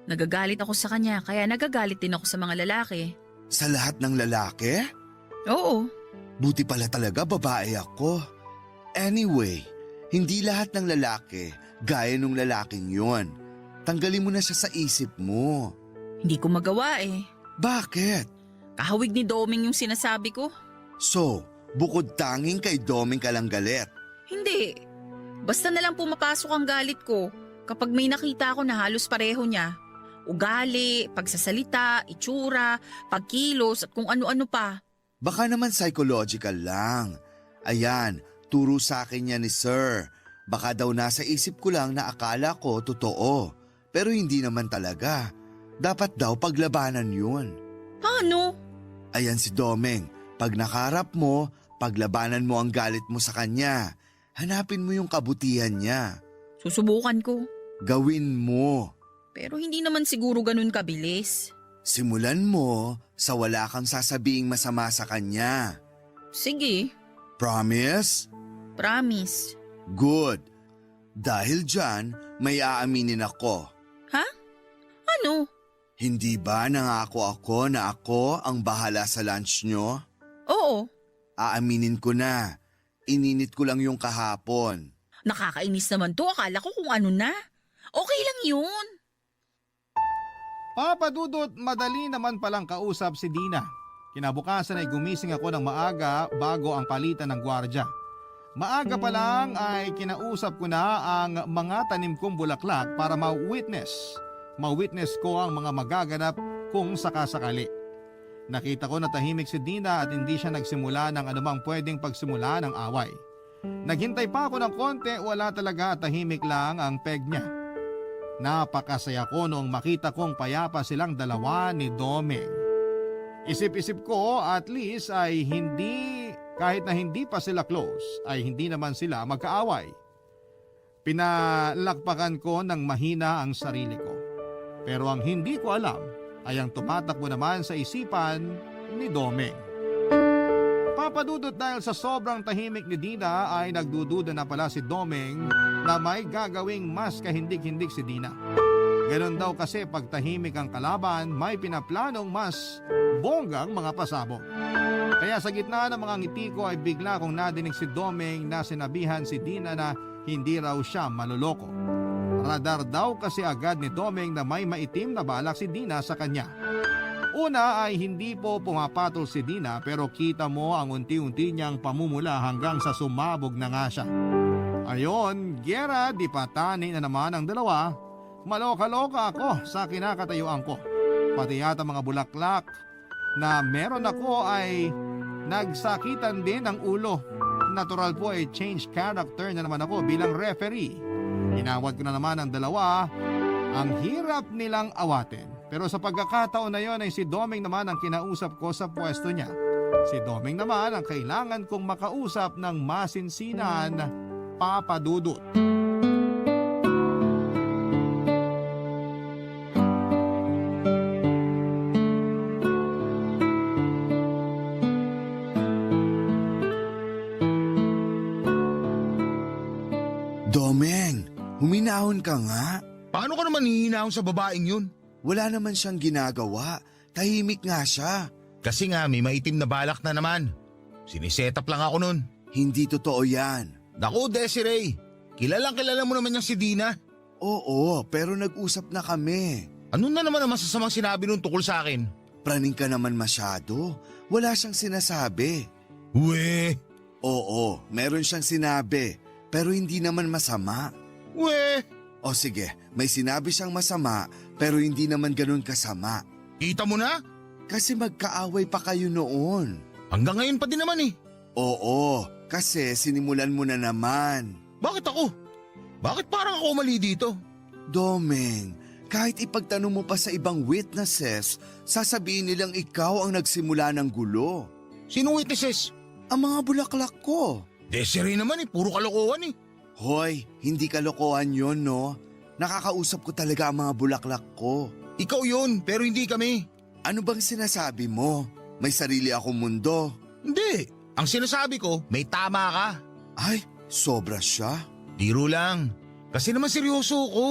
nagagalit ako sa kanya kaya nagagalit din ako sa mga lalaki. Sa lahat ng lalaki? Oo, Buti pala talaga babae ako. Anyway, hindi lahat ng lalaki gaya nung lalaking yon. Tanggalin mo na siya sa isip mo. Hindi ko magawa eh. Bakit? Kahawig ni Doming yung sinasabi ko. So, bukod tanging kay Doming ka lang galit. Hindi. Basta na lang pumapasok ang galit ko kapag may nakita ako na halos pareho niya. Ugali, pagsasalita, itsura, pagkilos at kung ano-ano pa. Baka naman psychological lang. Ayan, turo sa akin yan ni Sir. Baka daw nasa isip ko lang na akala ko totoo. Pero hindi naman talaga. Dapat daw paglabanan yun. Paano? Ayan si Domeng. Pag nakaharap mo, paglabanan mo ang galit mo sa kanya. Hanapin mo yung kabutihan niya. Susubukan ko. Gawin mo. Pero hindi naman siguro ganun kabilis. Simulan mo sa wala kang sasabing masama sa kanya. Sige, Promise? promise. Good. Dahil dyan, may aaminin ako. Ha? Ano? Hindi ba nangako ako na ako ang bahala sa lunch nyo? Oo, Aaminin ko na. Ininit ko lang yung kahapon. nakakainis naman to. Akala ko kung ano na. Okay lang yun. Papa Dudut, madali naman palang kausap si Dina. Kinabukasan ay gumising ako ng maaga bago ang palitan ng gwardya. Maaga pa lang ay kinausap ko na ang mga tanim kong bulaklak para ma-witness ko ang mga magaganap kung sakasakali. Nakita ko na tahimik si Dina at hindi siya nagsimula ng anumang pwedeng pagsimula ng away. Naghintay pa ako ng konti, wala talaga, tahimik lang ang peg niya. Napakasaya ko noong makita kong payapa silang dalawa ni Domeng. Isip-isip ko at least ay kahit na hindi pa sila close, ay hindi naman sila magkaaway. Pinalakpakan ko ng mahina ang sarili ko. Pero ang hindi ko alam ay ang tumatakbo naman sa isipan ni Domeng. Papadudot, dahil sa sobrang tahimik ni Dina ay nagdududa na pala si Domeng na may gagawing mas kahindik-hindik si Dina. Ganon daw kasi pag tahimik ang kalaban, may pinaplanong mas bonggang mga pasabog. Kaya sa gitna ng mga ngiti ko ay bigla kong nadinig si Domeng na sinabihan si Dina na hindi raw siya maluloko. Radar daw kasi agad ni Domeng na may maitim na balak si Dina sa kanya. Una ay hindi po pumapatol si Dina pero kita mo ang unti-unti niyang pamumula hanggang sa sumabog na nga siya. Ayon, gera di patani na naman ang dalawa. Maloka-loka ako sa kinakatayuan ko. Pati yata mga bulaklak na meron ako ay nagsakitan din ng ulo. Natural po ay change character na naman ako bilang referee. Inawat ko na naman ang dalawa. Ang hirap nilang awatin. Pero sa pagkakataon na yon ay si Domeng naman ang kinausap ko sa pwesto niya. Si Domeng naman ang kailangan kong makausap ng masinsinan, Papa Dudut. Domeng, huminahon ka nga. Paano ka naman hihinahon sa babaeng yun? Wala naman siyang ginagawa. Tahimik nga siya. Kasi nga may maitim na balak na naman. Siniset up lang ako nun. Hindi totoo yan. Naku, Desiree, kilala mo naman yung si Dina. Oo, pero nag-usap na kami. Ano na naman ang masasamang sinabi nun tukol sa akin? Praning ka naman masyado. Wala siyang sinasabi. We, Oo, meron siyang sinabi. Pero hindi naman masama. we, O sige, may sinabi siyang masama pero hindi naman ganun kasama. kita mo na? Kasi magkaaway pa kayo noon. Hanggang ngayon pa din naman eh. Oo, kasi sinimulan mo na naman. Bakit ako? Bakit parang ako mali dito? Domeng, kahit ipagtanong mo pa sa ibang witnesses, sasabihin nilang ikaw ang nagsimula ng gulo. Sinong witnesses? Ang mga bulaklak ko. Desiree naman eh, puro kalokohan eh. Hoy, hindi kalokohan yon, no? Nakakausap ko talaga ang mga bulaklak ko. Ikaw yun, pero hindi kami. Ano bang sinasabi mo? May sarili akong mundo. Hindi. Ang sinasabi ko, may tama ka. Ay, sobra siya. Biro lang. Kasi naman seryoso ko.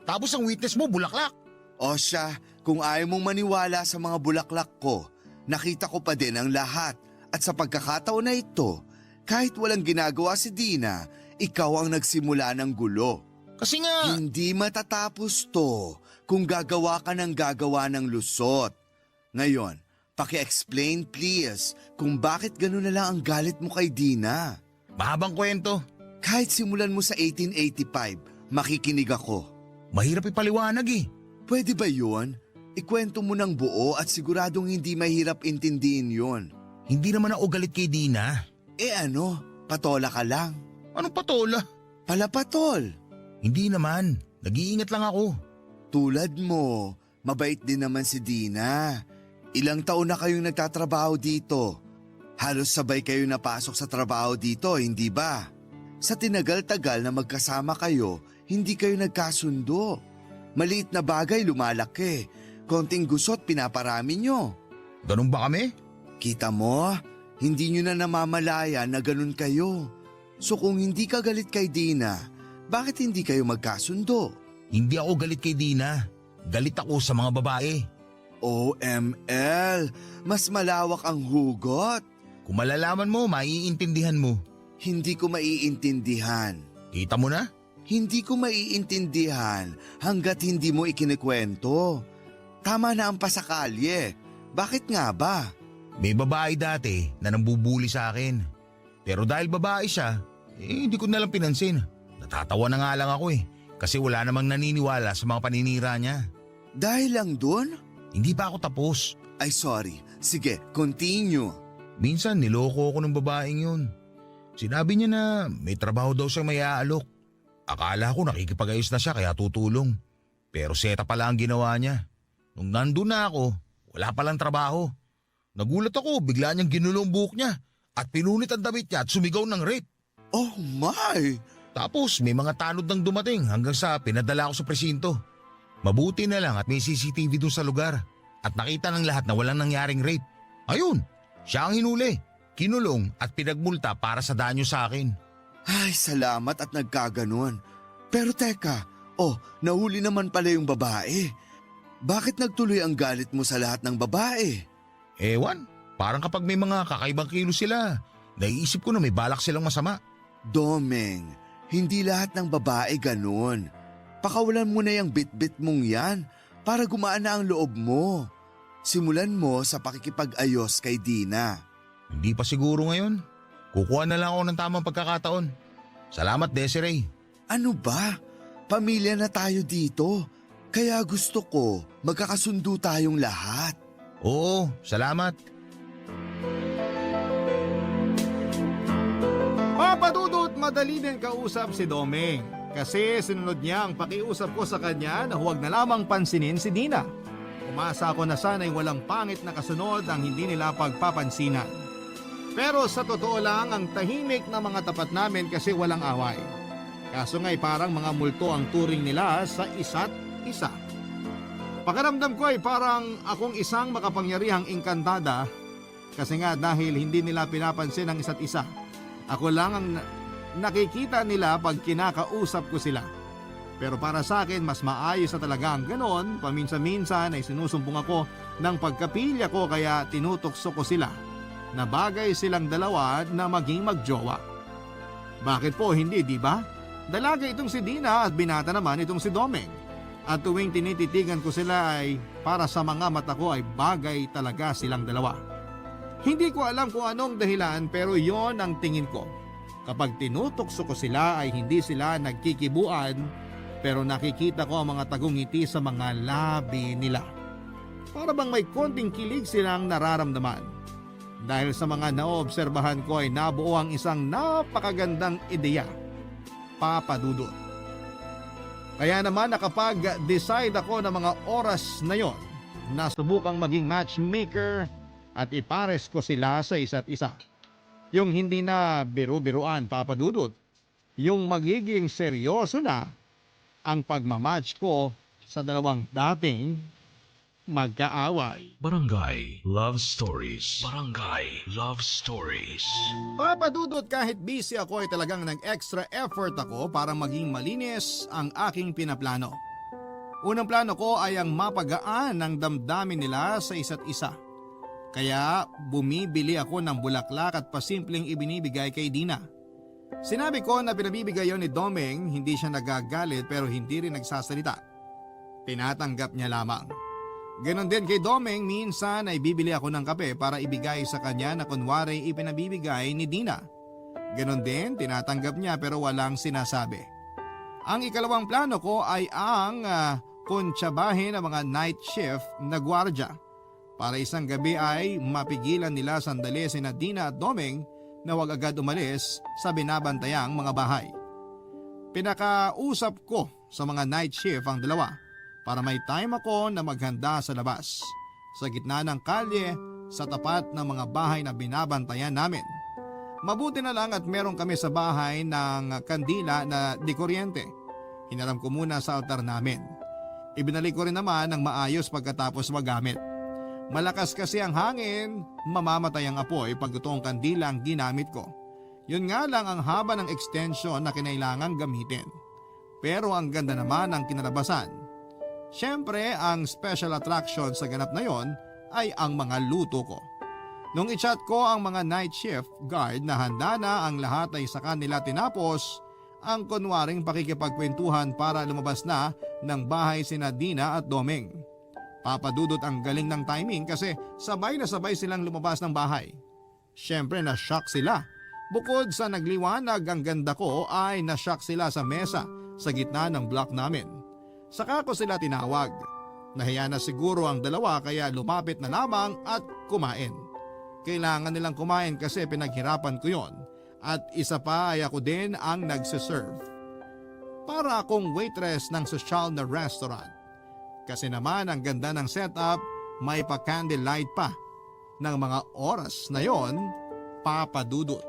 Tapos ang witness mo, bulaklak. O siya, kung ayaw mong maniwala sa mga bulaklak ko, nakita ko pa din ang lahat At sa pagkakataon na ito, kahit walang ginagawa si Dina, ikaw ang nagsimula ng gulo. Kasi nga, Hindi matatapos to kung gagawa ka ng gagawa ng lusot. Ngayon, paki-explain please kung bakit gano'n na lang ang galit mo kay Dina. mahabang kwento. Kahit simulan mo sa 1885, makikinig ako. Mahirap ipaliwanag eh. Pwede ba yun? Ikwento mo ng buo at siguradong hindi mahirap intindihin yun. Hindi naman ako galit kay Dina. Ano, patola ka lang. Anong patola? Palapatol. Hindi naman. Nag-iingat lang ako. Tulad mo, mabait din naman si Dina. Ilang taon na kayong nagtatrabaho dito. Halos sabay kayo napasok sa trabaho dito, hindi ba? Sa tinagal-tagal na magkasama kayo, hindi kayo nagkasundo. Maliit na bagay lumalaki. Konting gusot pinaparami nyo. Ganun ba kami? Kita mo, hindi nyo na namamalaya na ganun kayo. So kung hindi ka galit kay Dina, bakit hindi kayo magkasundo? Hindi ako galit kay Dina. Galit ako sa mga babae. OML, mas malawak ang hugot. Kung malalaman mo, maiintindihan mo. Hindi ko maiintindihan. Kita mo na? Hindi ko maiintindihan hanggat hindi mo ikinikwento. Tama na ang pasakalye. Bakit nga ba? May babae dati na nambubuli sa akin. Pero dahil babae siya, hindi ko nalang pinansin. Natatawa na nga lang ako kasi wala namang naniniwala sa mga paninira niya. Dahil lang dun? Hindi pa ako tapos. Ay sorry. Sige, continue. Minsan niloko ako ng babaeng yun. Sinabi niya na may trabaho daw siyang may aalok. Akala ko nakikipag-ayos na siya kaya tutulong. Pero seta pala ang ginawa niya. Nung nandun na ako, wala palang trabaho. Nagulat ako, bigla niyang ginulong buhok niya at pinunit ang damit niya at sumigaw ng rape. Oh my! Tapos may mga tanod nang dumating hanggang sa pinadala ako sa presinto. Mabuti na lang at may CCTV doon sa lugar at nakita ng lahat na walang nangyaring rape. Ayun, siya ang hinuli, kinulong at pinagmulta para sa danyo sa akin. Ay, salamat at nagkaganon. Pero teka, nahuli naman pala yung babae. Bakit nagtuloy ang galit mo sa lahat ng babae? Ewan, parang kapag may mga kakaibang kilos sila, naiisip ko na may balak silang masama. Domeng, hindi lahat ng babae ganun. Pakawalan mo na yung bit-bit mong yan para gumaan na ang loob mo. Simulan mo sa pakikipag-ayos kay Dina. Hindi pa siguro ngayon. Kukuha na lang ako ng tamang pagkakataon. Salamat, Desiree. Ano ba? Pamilya na tayo dito. Kaya gusto ko magkakasundo tayong lahat. Oo, salamat. Papadudot, madali din kausap si Domeng. Kasi sinunod niya ang pakiusap ko sa kanya na huwag na lamang pansinin si Dina. Umasa ako na sana'y walang pangit na kasunod ang hindi nila pagpapansinan. Pero sa totoo lang, ang tahimik na mga tapat namin kasi walang away. Kaso nga'y parang mga multo ang turing nila sa isa't isa. Pakiramdam ko ay parang akong isang makapangyarihang engkantada kasi nga dahil hindi nila pinapansin ang isa't isa. Ako lang ang nakikita nila pag kinakausap ko sila. Pero para sa akin, mas maayos na talaga ang ganon. Paminsan-minsan ay sinusumbong ako ng pagkapilya ko kaya tinutokso ko sila na bagay silang dalawa na maging magjowa. Bakit po hindi, di ba? Dalaga itong si Dina at binata naman itong si Domeng. At tuwing tinititigan ko sila ay para sa mga mata ko ay bagay talaga silang dalawa. Hindi ko alam kung anong dahilan pero yon ang tingin ko. Kapag tinutokso ko sila ay hindi sila nagkikibuan pero nakikita ko ang mga tagungiti sa mga labi nila. Para bang may konting kilig silang nararamdaman. Dahil sa mga naoobserbahan ko ay nabuo ang isang napakagandang ideya. Papadudot. Kaya naman nakapag-decide ako ng mga oras na yon na subukang maging matchmaker at ipares ko sila sa isa't isa. Yung hindi na biru-biruan, Papadudot. Yung magiging seryoso na ang pagmamatch ko sa dalawang dating magkaaway. Barangay Love Stories. Barangay Love Stories. Papadudot, kahit busy ako ay talagang nag-extra effort ako para maging malinis ang aking pinaplano. Unang plano ko ay ang mapagaan ng damdamin nila sa isa't isa. Kaya bumibili ako ng bulaklak at pasimpleng ibinibigay kay Dina. Sinabi ko na pinabibigay yon ni Domeng, hindi siya nagagalit pero hindi rin nagsasalita. Tinatanggap niya lamang. Ganon din kay Domeng, minsan ay bibili ako ng kape para ibigay sa kanya na kunwari ipinabibigay ni Dina. Ganon din, tinatanggap niya pero walang sinasabi. Ang ikalawang plano ko ay ang kuntsabahin ng mga night shift na gwardya. Para isang gabi ay mapigilan nila sandali sina Dina at Domeng na wag agad umalis sa binabantayang mga bahay. Pinakausap ko sa mga night shift ang dalawa para may time ako na maghanda sa labas, sa gitna ng kalye, sa tapat ng mga bahay na binabantayan namin. Mabuti na lang at meron kami sa bahay ng kandila na di kuryente. Hinaram ko muna sa altar namin. Ibinalik ko rin naman ng maayos pagkatapos magamit. Malakas kasi ang hangin, mamamatay ang apoy pag totoong kandila ang ginamit ko. Yun nga lang ang haba ng extension na kinailangang gamitin. Pero ang ganda naman ng kinalabasan. Siyempre, ang special attraction sa ganap na yon ay ang mga luto ko. Nung i-chat ko ang mga night shift guard na handa na ang lahat ay sa kanila tinapos ang kunwaring pakikipagkwentuhan para lumabas na ng bahay sina Dina at Domeng. Papadudot ang galing ng timing kasi sabay na sabay silang lumabas ng bahay. Siyempre na-shock sila. Bukod sa nagliwanag ang ganda ko ay na-shock sila sa mesa sa gitna ng block namin. Saka ko sila tinawag. Nahiya na siguro ang dalawa kaya lumapit na lamang at kumain. Kailangan nilang kumain kasi pinaghirapan ko yon. At isa pa ay ako din ang nagsiserve. Para akong waitress ng sosyal na restaurant. Kasi naman ang ganda ng setup, may pa-candlelight pa. Ng mga oras na yon, papadudot.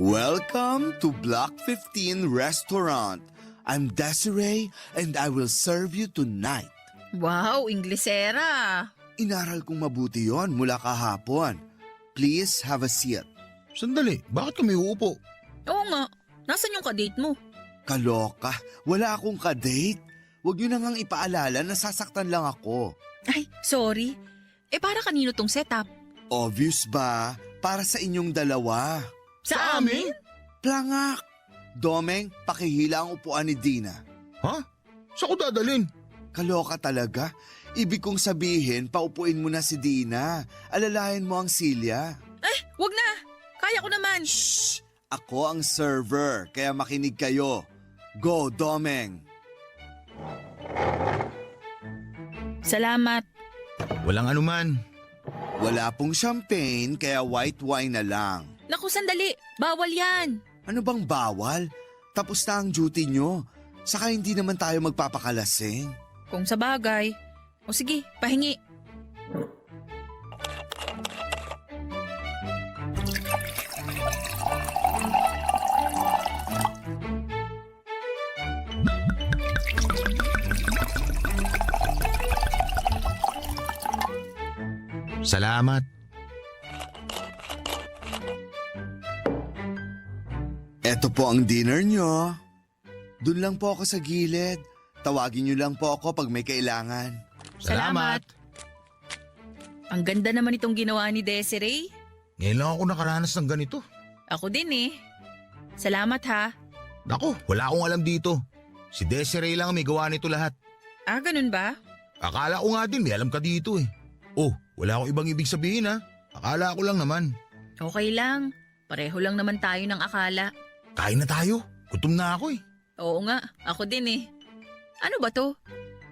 Welcome to Block 15 Restaurant. I'm Desiree and I will serve you tonight. Wow, Inglesera. Inaral kong mabuti yon mula kahapon. Please have a seat. Sandali, bakit kami uupo? Oo nga, nasan yung kadate mo? Kaloka, wala akong kadate. Huwag niyo na ngang ipaalala na sasaktan lang ako. Ay, sorry. Para kanino tong setup? Obvious ba? Para sa inyong dalawa. Sa amin? Plangak! Domeng, pakihila ang upuan ni Dina. Ha? Saan ko dadalhin? Kaloka talaga. Ibig kong sabihin, paupuin mo na si Dina. Alalahin mo ang silya. Wag na. Kaya ko naman. Shh! Ako ang server, kaya makinig kayo. Go, Domeng! Salamat. Walang anuman. Wala pong champagne, kaya white wine na lang. Naku, sandali. Bawal yan. Ano bang bawal? Tapos na ang duty nyo. Saka hindi naman tayo magpapakalasing. Kung sa bagay. O sige, pahingi. Salamat. Eto po ang dinner nyo. Doon lang po ako sa gilid. Tawagin nyo lang po ako pag may kailangan. Salamat. Ang ganda naman itong ginawa ni Desiree. Ngayon lang ako nakaranas ng ganito. Ako din eh. Salamat ha. Naku, wala akong alam dito. Si Desiree lang ang may gawa nito lahat. Ganun ba? Akala ko nga din may alam ka dito eh. Oh, wala akong ibang ibig sabihin ha. Akala ko lang naman. Okay lang. Pareho lang naman tayo ng akala. Kain na tayo. Gutom na ako eh. Oo nga, ako din eh. Ano ba to?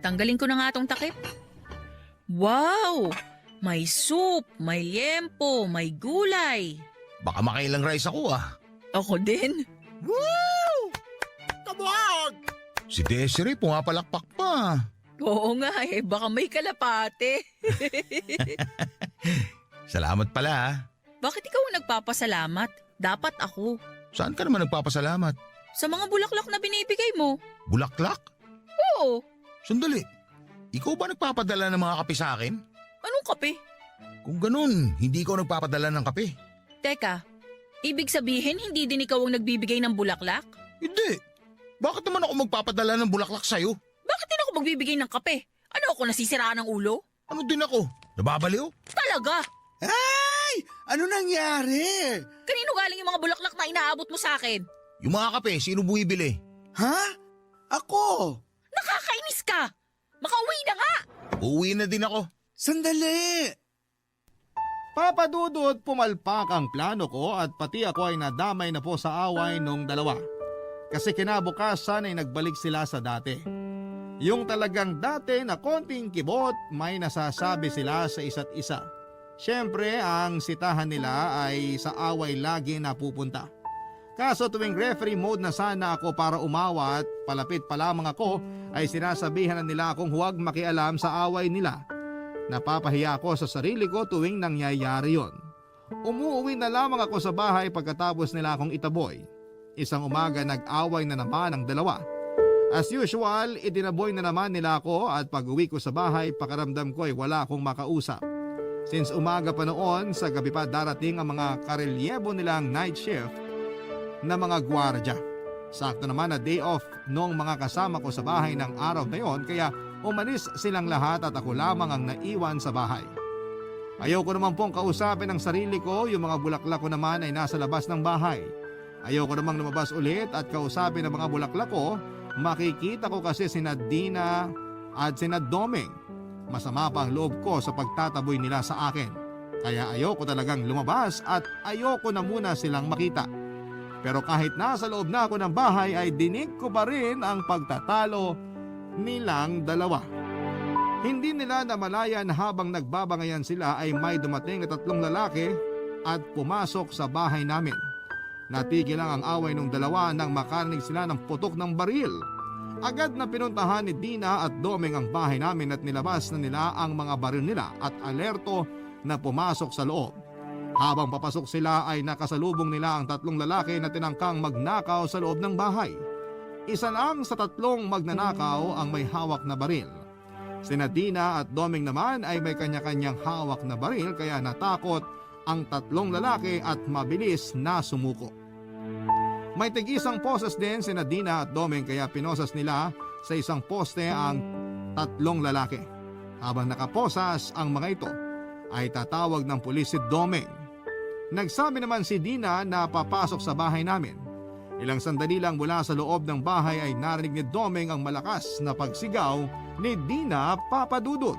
Tanggalin ko na nga tong takip. Wow! May soup, may liempo, may gulay. Baka makailang rice ako ah. Ako din. Woo! Kabuhag! Si Desiree pumapalakpak pa. Oo nga eh, baka may kalapate. Salamat pala ha. Bakit ikaw ang nagpapasalamat? Dapat ako. Saan ka naman nagpapasalamat? Sa mga bulaklak na binibigay mo. Bulaklak? Oo. Sandali, Ikaw ba nagpapadala ng mga kape sa akin? Anong kape? Kung ganun, hindi ikaw nagpapadala ng kape. Teka, ibig sabihin hindi din ikaw ang nagbibigay ng bulaklak? Hindi. Bakit naman ako magpapadala ng bulaklak sa'yo? Bakit din ako magbibigay ng kape? Ano ako, nasisiraan ng ulo? Ano din ako? Nababaliw? Talaga? Ay! Ano nangyari? Kanino galing yung mga bulaklak na inaabot mo sa akin? Yung mga kape, sino bumibili? Ha? Ako? Nakakainis ka! Makauwi na nga! Uuwi na din ako. Sandali! Papadudot, pumalpak ang plano ko at pati ako ay nadamay na po sa away nung dalawa. Kasi kinabukasan ay nagbalik sila sa dati. Yung talagang dati na konting kibot, may nasasabi sila sa isa't isa. Siyempre, ang sitahan nila ay sa away lagi napupunta. Kaso tuwing referee mode na sana ako para umawa at palapit pa lamang ako, ay sinasabihan na nila akong huwag makialam sa away nila. Napapahiya ako sa sarili ko tuwing nangyayari yon. Umuwi na lamang ako sa bahay pagkatapos nila akong itaboy. Isang umaga nag-away na naman ang dalawa. As usual, itinaboy na naman nila ako at pag uwi ko sa bahay, pakaramdam ko ay wala akong makausap. Since umaga pa noon, sa gabi pa darating ang mga karelyebo nilang night shift na mga gwardya. Sakto naman na day off nung mga kasama ko sa bahay ng araw na yon, kaya umalis silang lahat at ako lamang ang naiwan sa bahay. Ayoko naman pong kausapin ang sarili ko, yung mga bulaklak ko naman ay nasa labas ng bahay. Ayoko namang lumabas ulit at kausapin ang mga bulaklak ko, makikita ko kasi sina Dina at sina Doming. Masama pa ang loob ko sa pagtataboy nila sa akin. Kaya ayoko talagang lumabas at ayoko na muna silang makita. Pero kahit nasa loob na ako ng bahay ay dinig ko pa rin ang pagtatalo nilang dalawa. Hindi nila namalayan habang nagbabangayan sila ay may dumating na 3 lalaki at pumasok sa bahay namin. Natigil lang ang away ng dalawa nang makarinig sila ng putok ng baril. Agad na pinuntahan ni Dina at Doming ang bahay namin at nilabas na nila ang mga baril nila at alerto na pumasok sa loob. Habang papasok sila ay nakasalubong nila ang 3 lalaki na tinangkang magnakaw sa loob ng bahay. Isa lang sa 3 magnanakaw ang may hawak na baril. Sina Dina at Doming naman ay may kanya-kanyang hawak na baril kaya natakot ang 3 lalaki at mabilis na sumuko. May tig-isang poses din sina Dina at Doming kaya pinosas nila sa isang poste ang 3 lalaki. Habang nakaposas ang mga ito ay tatawag ng pulis si Doming. Nagsabi naman si Dina na papasok sa bahay namin. Ilang sandali lang mula sa loob ng bahay ay narinig ni Doming ang malakas na pagsigaw ni Dina Papadudot.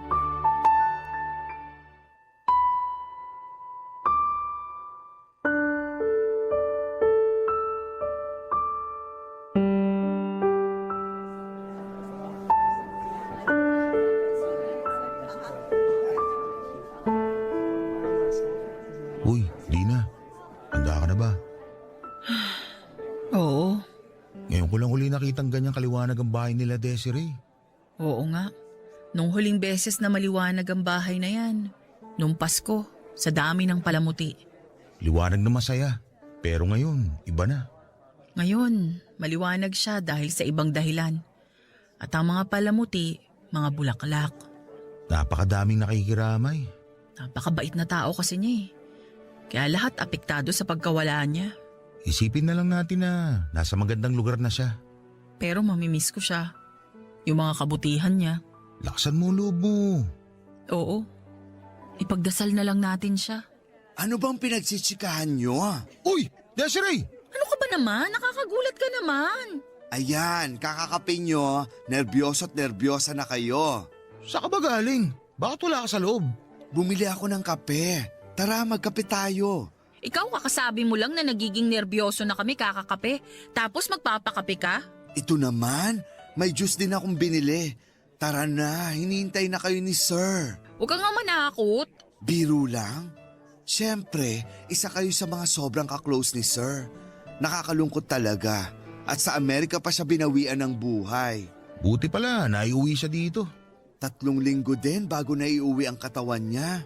Uy, Dina. Handa ka na ba? Oo, Ngayon ko lang uli nakitang ganyang kaliwanag ang bahay nila, Desiree. oo nga. Nung huling beses na maliwanag ang bahay na yan, nung Pasko, sa dami ng palamuti. Liwanag na masaya. Pero ngayon, iba na. Ngayon, maliwanag siya dahil sa ibang dahilan. At ang mga palamuti, mga bulaklak. Napakadaming nakikiramay. Napakabait na tao kasi niya eh. Kaya lahat apektado sa pagkawala niya. Isipin na lang natin na nasa magandang lugar na siya. Pero mamimiss ko siya. Yung mga kabutihan niya. Laksan mo ang loob mo. Oo. Ipagdasal na lang natin siya. Ano bang pinagsitsikahan nyo? Uy, Desiree! Ano ka ba naman? Nakakagulat ka naman. Ayan, kakakape nyo, nervyoso at nervyosa na kayo. Saan ka ba galing? Bakit wala ka sa loob? Bumili ako ng kape. Tara, magkape tayo. Ikaw kakasabi mo lang na nagiging nerbiyoso na kami kakakape. Tapos magpapakape ka? Ito naman, may juice din akong binili. Tara na, hinihintay na kayo ni Sir. Huwag ka nga manakot. Biro lang? Siyempre, isa kayo sa mga sobrang ka-close ni Sir. Nakakalungkot talaga. At sa Amerika pa siya binawian ng buhay. Buti pala, naiuwi siya dito. 3 linggo din bago naiuwi ang katawan niya.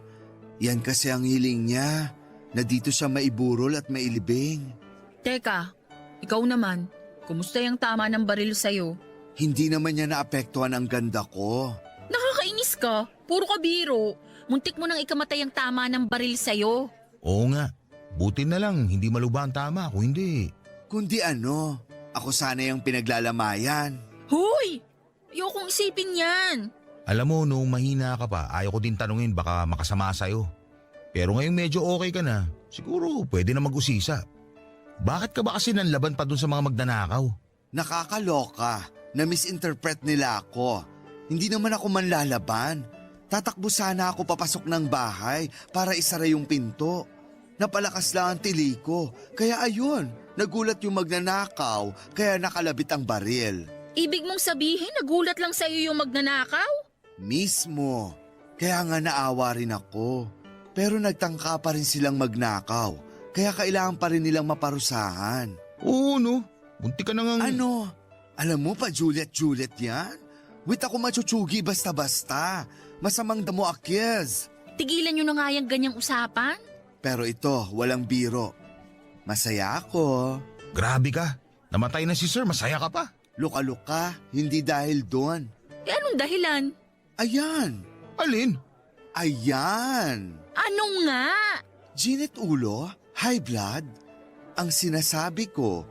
Yan kasi ang hiling niya, na dito siya maiburol at mailibing. Teka, ikaw naman. Kumusta yung tama ng baril sa'yo? Hindi naman niya naapektuhan ang ganda ko. Nakakainis Inis ka. Puro ka biro. Muntik mo nang ikamatay ang tama ng baril sa'yo. Oo nga. Buti na lang, hindi maluba ang tama. Kung hindi, Kundi ano, ako sana yung pinaglalamayan. Hoy! Ayokong isipin yan. alam mo, noong mahina ka pa, ayaw ko din tanungin baka makasama sa'yo. Pero ngayong medyo okay ka na, siguro pwede na mag-usisa. Bakit ka ba kasi nanlaban pa dun sa mga magnanakaw? Nakakaloka na misinterpret nila ako. Hindi naman ako manlalaban. Tatakbo sana ako papasok ng bahay para isara yung pinto. Napalakas lang ang tili ko. Kaya ayun, nagulat yung magnanakaw kaya nakalabit ang baril. Ibig mong sabihin, nagulat lang sa'yo yung magnanakaw? Mismo. Kaya nga naawa rin ako. Pero nagtangka pa rin silang magnakaw. Kaya kailangan pa rin nilang maparusahan. Oo no, bunti ka na nga. Ano? Alam mo pa Juliet yan? Wait ako machuchugi basta-basta. Masamang damo akyes. Tigilan nyo na nga yung ganyang usapan. Pero ito, walang biro. Masaya ako. Grabe ka, namatay na si sir, masaya ka pa. Luka-luka, hindi dahil doon. Eh anong dahilan? Ayan! Alin? Ayan! Ano nga? Ginit ulo, high blood. Ang sinasabi ko,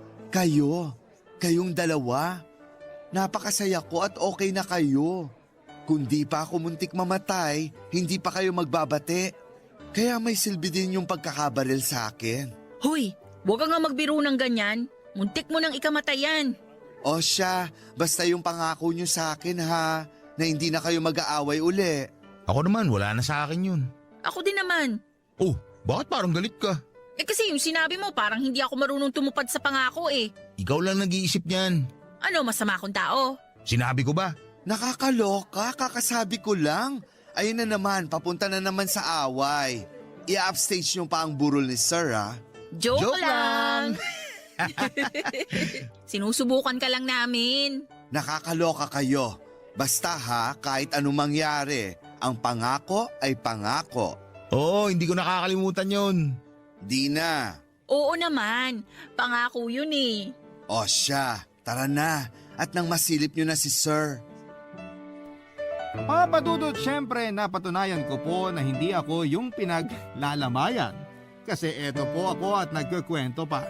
kayong dalawa. Napakasaya ko at okay na kayo. Kung di pa ako muntik mamatay, hindi pa kayo magbabate. Kaya may silbi din yung pagkakabaril sa akin. Hoy, huwag ka nga magbiro ng ganyan. Muntik mo nang ikamatayan. O siya, basta yung pangako nyo sa akin ha, na hindi na kayo mag-aaway uli. Ako naman, wala na sa akin yun. Ako din naman. Oh, bakit parang galit ka? Eh kasi yung sinabi mo parang hindi ako marunong tumupad sa pangako eh. Ikaw lang nag-iisip niyan. Ano, masama akong tao? Sinabi ko ba? Nakakaloka, kakasabi ko lang. Ayun na naman, papunta na naman sa away. I-upstage nyo pa ang burol ni Sir ha. Joke lang. Sinusubukan ka lang namin. Nakakaloka kayo. Basta ha, kahit anong mangyari, ang pangako ay pangako. Oo, hindi ko nakakalimutan yun. Di na. Oo naman, pangako yun eh. O siya, tara na. At nang masilip nyo na si Sir. Papa Dudut, syempre napatunayan ko po na hindi ako yung pinaglalamayan. Kasi eto po ako at nagkukwento pa.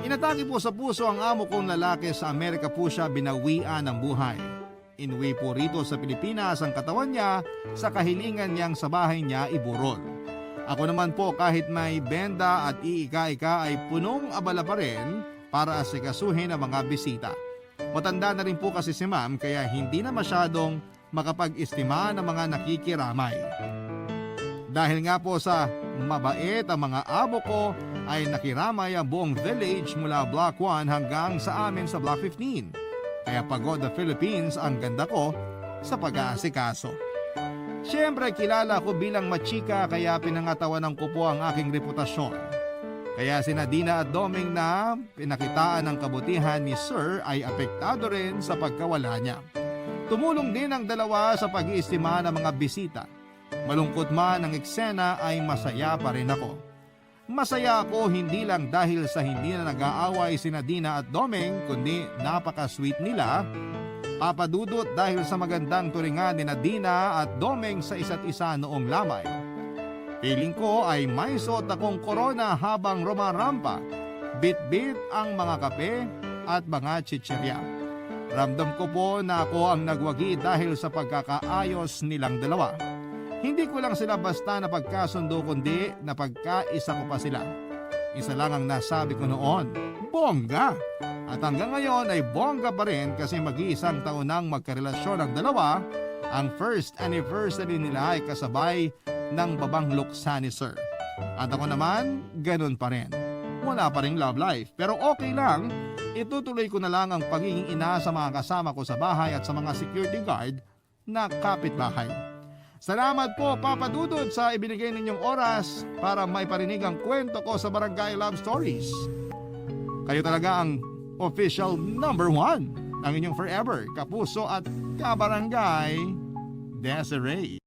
Inatake po sa puso ang amo kong lalaki sa Amerika po siya binawian ng buhay. Inuwi po rito sa Pilipinas ang katawan niya sa kahilingan niyang sa bahay niya iburol. Ako naman po kahit may benda at iika-ika ay punong abala pa rin para asikasuhin ang mga bisita. Matanda na rin po kasi si ma'am kaya hindi na masyadong makapag-estima ng mga nakikiramay. Dahil nga po sa mabait ang mga amo ko ay nakiramay ang buong village mula Block 1 hanggang sa amin sa Block 15. Kaya pagod the Philippines ang ganda ko sa pag-aasikaso. Siyempre kilala ko bilang machika kaya pinangatawanan ko po ang aking reputasyon. Kaya sina Dina at Doming na pinakitaan ng kabutihan ni Sir ay apektado rin sa pagkawala niya. Tumulong din ang dalawa sa pag-iistima ng mga bisita. Malungkot man ang eksena ay masaya pa rin ako. Masaya ako hindi lang dahil sa hindi na nag-aaway sina Dina at Doming kundi napaka-sweet nila. Papadudot dahil sa magandang turingan ni Dina at Doming sa isa't isa noong lamay. Feeling ko ay may suot akong korona habang rumarampa. Bit-bit ang mga kape at mga chichirya. Ramdam ko po na ako ang nagwagi dahil sa pagkakaayos nilang dalawa. Hindi ko lang sila basta napagkasundo kundi napagkaisa ko pa sila. Isa lang ang nasabi ko noon, bongga! At hanggang ngayon ay bongga pa rin kasi mag-iisang taon nang magkarelasyon ang dalawa. Ang first anniversary nila ay kasabay ng babang luksa ni Sir. At ako naman, ganun pa rin. Wala pa rin love life pero okay lang. Itutuloy ko na lang ang pagiging ina sa mga kasama ko sa bahay at sa mga security guard na kapitbahay. Salamat po Papa Dudut sa ibinigay ninyong oras para maiparinig ang kwento ko sa Barangay Love Stories. Kayo talaga ang official number 1 ng inyong forever, kapuso at kabarangay, Desiree.